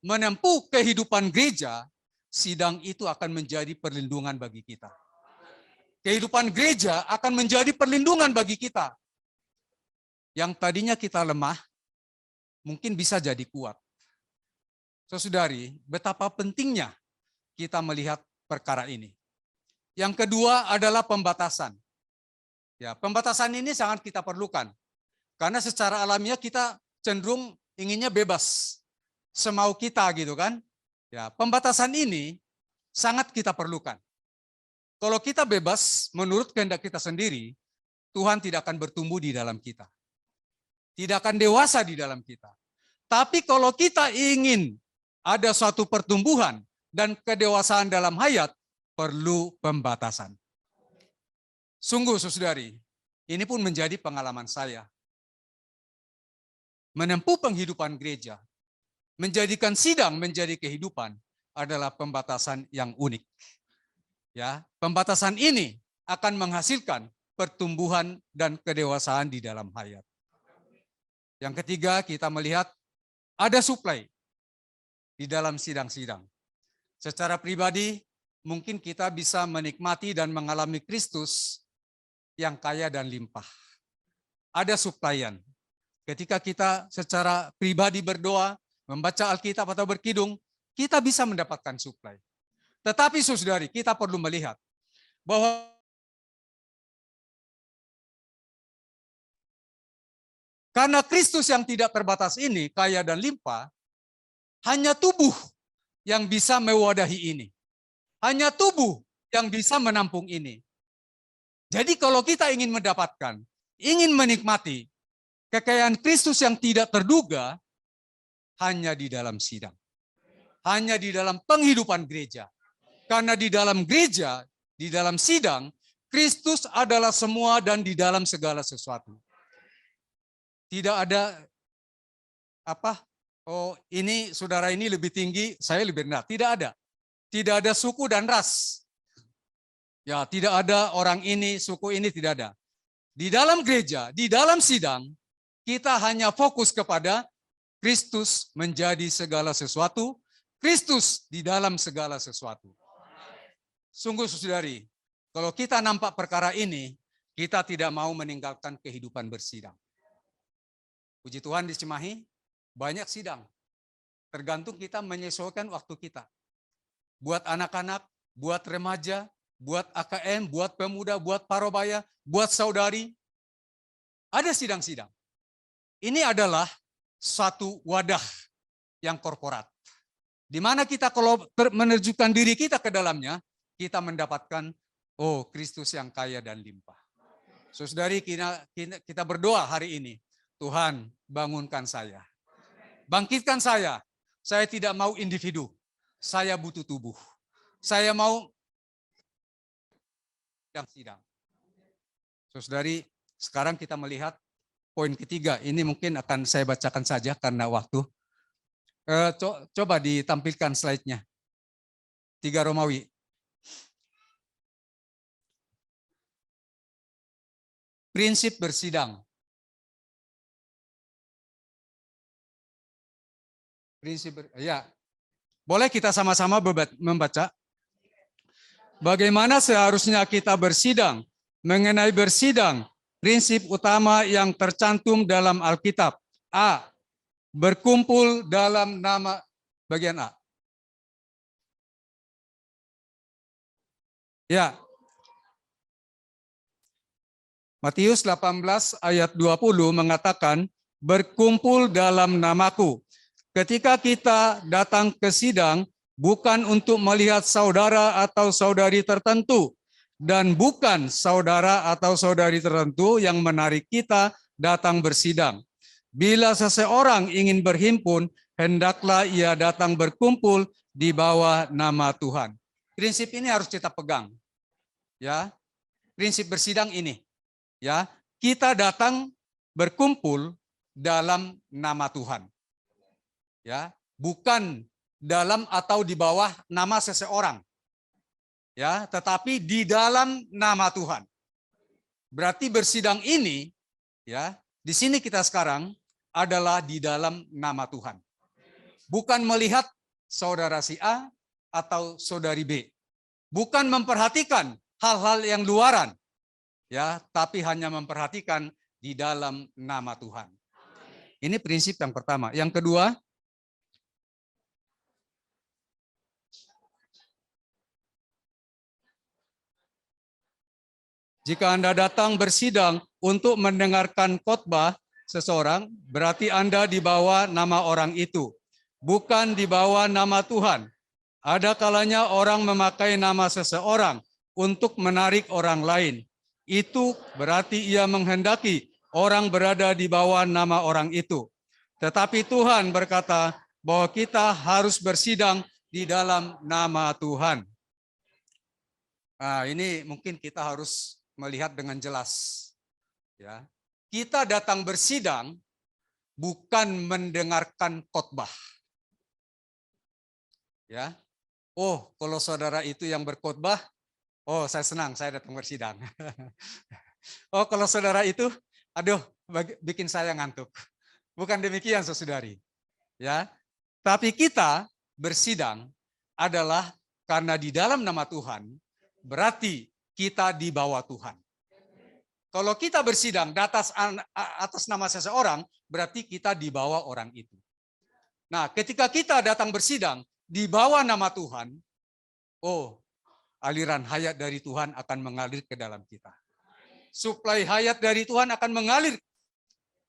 menempuh kehidupan gereja, sidang itu akan menjadi perlindungan bagi kita. Kehidupan gereja akan menjadi perlindungan bagi kita. Yang tadinya kita lemah, mungkin bisa jadi kuat. Saudari, betapa pentingnya kita melihat perkara ini. Yang kedua adalah pembatasan. Ya, pembatasan ini sangat kita perlukan. Karena secara alamiah kita cenderung inginnya bebas. Semau kita gitu kan. Ya, pembatasan ini sangat kita perlukan. Kalau kita bebas menurut kehendak kita sendiri, Tuhan tidak akan bertumbuh di dalam kita. Tidak akan dewasa di dalam kita. Tapi kalau kita ingin ada suatu pertumbuhan dan kedewasaan dalam hayat, perlu pembatasan. Sungguh saudari, ini pun menjadi pengalaman saya. Menempuh penghidupan gereja, menjadikan sidang menjadi kehidupan adalah pembatasan yang unik. Ya, pembatasan ini akan menghasilkan pertumbuhan dan kedewasaan di dalam hayat. Yang ketiga, kita melihat ada suplai di dalam sidang-sidang. Secara pribadi, mungkin kita bisa menikmati dan mengalami Kristus yang kaya dan limpah. Ada suplaian. Ketika kita secara pribadi berdoa, membaca Alkitab atau berkidung, kita bisa mendapatkan suplai. Tetapi saudari, kita perlu melihat bahwa karena Kristus yang tidak terbatas ini, kaya dan limpah, hanya tubuh yang bisa mewadahi ini. Hanya tubuh yang bisa menampung ini. Jadi kalau kita ingin mendapatkan, ingin menikmati kekayaan Kristus yang tidak terduga, hanya di dalam sidang. Hanya di dalam penghidupan gereja. Karena di dalam gereja, di dalam sidang, Kristus adalah semua dan di dalam segala sesuatu. Tidak ada oh ini saudara ini lebih tinggi, saya lebih rendah. Tidak ada. Tidak ada suku dan ras. Ya, tidak ada orang ini, suku ini, tidak ada. Di dalam gereja, di dalam sidang, kita hanya fokus kepada Kristus menjadi segala sesuatu, Kristus di dalam segala sesuatu. Sungguh saudari, kalau kita nampak perkara ini, kita tidak mau meninggalkan kehidupan bersidang. Puji Tuhan di Cimahi, banyak sidang. Tergantung kita menyesuaikan waktu kita. Buat anak-anak, buat remaja, buat AKM, buat pemuda, buat parobaya, buat saudari. Ada sidang-sidang. Ini adalah satu wadah yang korporat. Di mana kita kalau menerjunkan diri kita ke dalamnya, kita mendapatkan, oh Kristus yang kaya dan limpah. Saudari, kita berdoa hari ini. Tuhan, bangunkan saya. Bangkitkan saya. Saya tidak mau individu. Saya butuh tubuh. Saya mau yang sidang. Saudari, sekarang kita melihat poin ketiga. Ini mungkin akan saya bacakan saja karena waktu. Coba ditampilkan slide-nya. 3 Romawi. Prinsip bersidang. Ya. Boleh kita sama-sama membaca? Bagaimana seharusnya kita bersidang? Mengenai bersidang, prinsip utama yang tercantum dalam Alkitab. A. Berkumpul dalam nama, bagian A. Ya. Matius 18 ayat 20 mengatakan, berkumpul dalam namaku. Ketika kita datang ke sidang, bukan untuk melihat saudara atau saudari tertentu, dan bukan saudara atau saudari tertentu yang menarik kita datang bersidang. Bila seseorang ingin berhimpun, hendaklah ia datang berkumpul di bawah nama Tuhan. Prinsip ini harus kita pegang. Ya, prinsip bersidang ini. Ya, kita datang berkumpul dalam nama Tuhan. Ya, bukan dalam atau di bawah nama seseorang. Ya, tetapi di dalam nama Tuhan. Berarti bersidang ini, ya, di sini kita sekarang adalah di dalam nama Tuhan. Bukan melihat saudara si A atau saudari B. Bukan memperhatikan hal-hal yang luaran. Ya, tapi hanya memperhatikan di dalam nama Tuhan. Ini prinsip yang pertama. Yang kedua, jika Anda datang bersidang untuk mendengarkan khotbah seseorang, berarti Anda dibawa nama orang itu, bukan dibawa nama Tuhan. Ada kalanya orang memakai nama seseorang untuk menarik orang lain. Itu berarti ia menghendaki orang berada di bawah nama orang itu. Tetapi Tuhan berkata bahwa kita harus bersidang di dalam nama Tuhan. Nah, ini mungkin kita harus melihat dengan jelas. Ya, kita datang bersidang bukan mendengarkan khotbah. Ya, oh kalau saudara itu yang berkhotbah, oh saya senang saya datang bersidang. Oh kalau saudara itu, aduh bikin saya ngantuk. Bukan demikian saudari. Ya, tapi kita bersidang adalah karena di dalam nama Tuhan, berarti kita di bawah Tuhan. Kalau kita bersidang di atas nama seseorang, berarti kita di bawah orang itu. Nah, ketika kita datang bersidang di bawah nama Tuhan, oh, aliran hayat dari Tuhan akan mengalir ke dalam kita. Suplai hayat dari Tuhan akan mengalir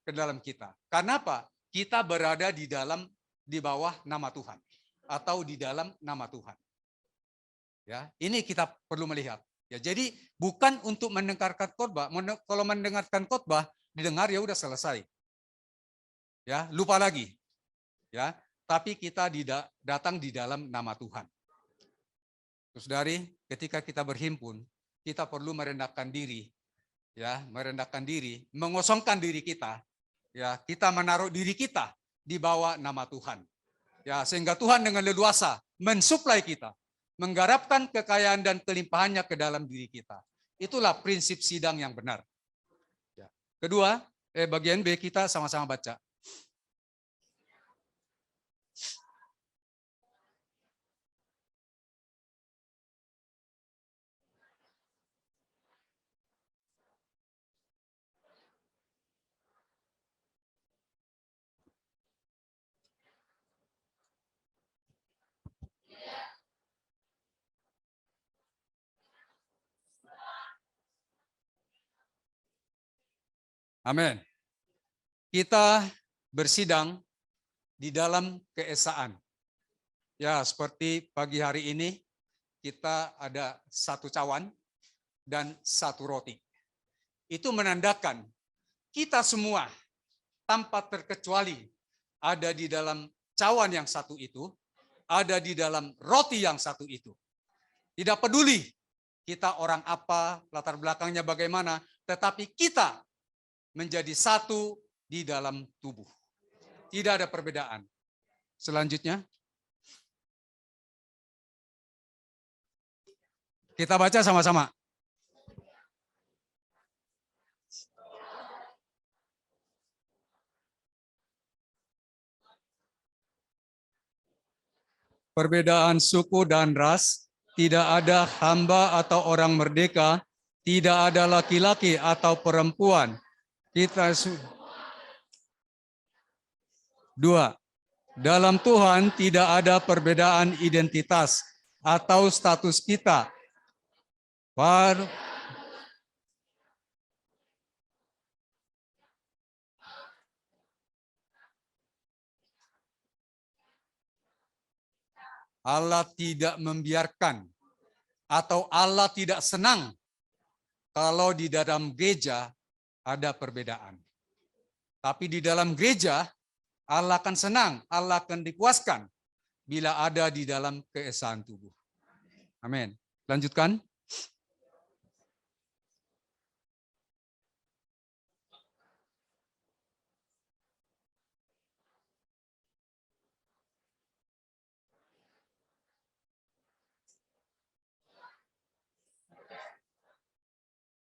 ke dalam kita. Karena apa? Kita berada di bawah nama Tuhan atau di dalam nama Tuhan. Ya, ini kita perlu melihat. Ya, jadi bukan untuk mendengarkan khotbah. Kalau mendengarkan khotbah, didengar ya udah selesai. Ya, lupa lagi. Ya, tapi kita datang di dalam nama Tuhan. Saudari, ketika kita berhimpun, kita perlu merendahkan diri. Ya, merendahkan diri, mengosongkan diri kita. Ya, kita menaruh diri kita di bawah nama Tuhan. Ya, sehingga Tuhan dengan leluasa mensuplai kita, menggarapkan kekayaan dan kelimpahannya ke dalam diri kita. Itulah prinsip sidang yang benar. Ya. Kedua, bagian B kita sama-sama baca. Amin. Kita bersidang di dalam keesaan. Ya, seperti pagi hari ini kita ada satu cawan dan satu roti. Itu menandakan kita semua tanpa terkecuali ada di dalam cawan yang satu itu, ada di dalam roti yang satu itu. Tidak peduli kita orang apa, latar belakangnya bagaimana, tetapi kita menjadi satu di dalam tubuh. Tidak ada perbedaan. Selanjutnya, kita baca sama-sama. Perbedaan suku dan ras, tidak ada hamba atau orang merdeka, tidak ada laki-laki atau perempuan. Dua, dalam Tuhan tidak ada perbedaan identitas atau status kita. Allah tidak membiarkan atau Allah tidak senang kalau di dalam gereja ada perbedaan. Tapi di dalam gereja, Allah akan senang, Allah akan dipuaskan bila ada di dalam keesaan tubuh. Amin. Lanjutkan.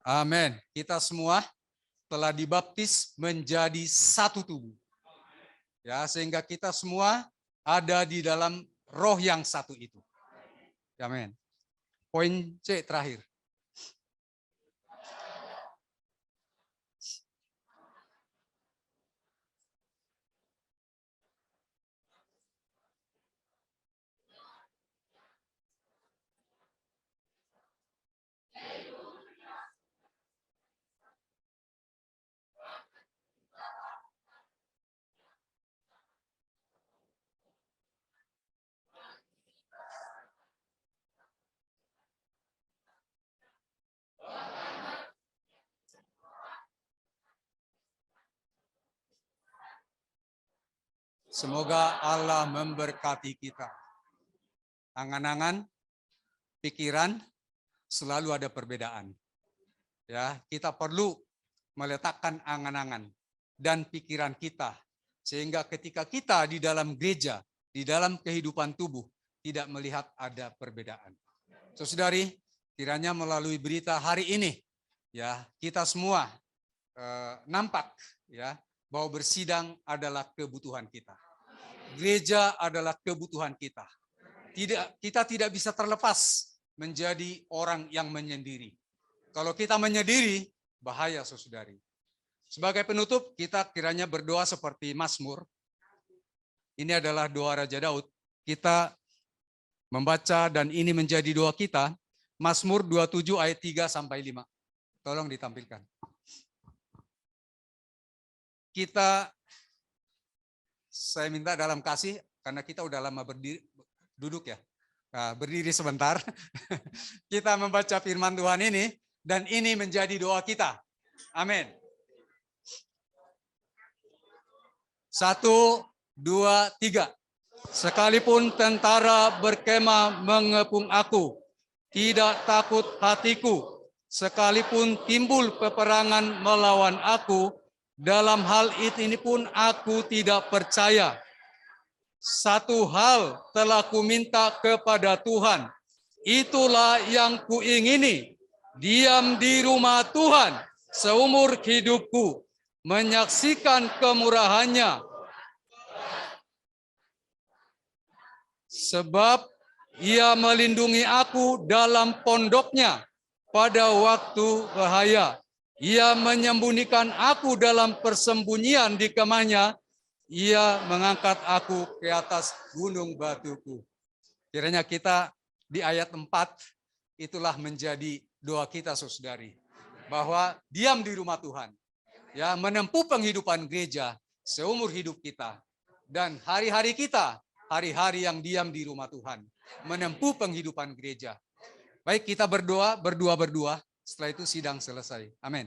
Amin. Kita semua telah dibaptis menjadi satu tubuh. Ya, sehingga kita semua ada di dalam roh yang satu itu. Amin. Poin C terakhir. Semoga Allah memberkati kita. Angan-angan, pikiran, selalu ada perbedaan. Ya, kita perlu meletakkan angan-angan dan pikiran kita sehingga ketika kita di dalam gereja, di dalam kehidupan tubuh tidak melihat ada perbedaan. Saudari, kiranya melalui berita hari ini ya, kita semua nampak ya bahwa bersidang adalah kebutuhan kita. Gereja adalah kebutuhan kita. Kita tidak bisa terlepas menjadi orang yang menyendiri. Kalau kita menyendiri, bahaya saudari. Sebagai penutup, kita kiranya berdoa seperti Mazmur. Ini adalah doa Raja Daud. Kita membaca dan ini menjadi doa kita. Mazmur 27 ayat 3 sampai 5. Tolong ditampilkan. Saya minta dalam kasih, karena kita udah lama duduk ya. Nah, berdiri sebentar. Kita membaca firman Tuhan ini, dan ini menjadi doa kita. Amin. 1, 2, 3. Sekalipun tentara berkemah mengepung aku, tidak takut hatiku. Sekalipun timbul peperangan melawan aku, dalam hal ini pun aku tidak percaya. Satu hal telah kuminta kepada Tuhan, itulah yang kuingini, diam di rumah Tuhan seumur hidupku, menyaksikan kemurahannya. Sebab Ia melindungi aku dalam pondoknya pada waktu bahaya. Ia menyembunyikan aku dalam persembunyian di kemahnya. Ia mengangkat aku ke atas gunung batuku. Kiranya kita di ayat 4 itulah menjadi doa kita saudari. Bahwa diam di rumah Tuhan. Ya, menempuh penghidupan gereja seumur hidup kita. Dan hari-hari kita, hari-hari yang diam di rumah Tuhan. Menempuh penghidupan gereja. Baik, kita berdua. Setelah itu sidang selesai. Amin.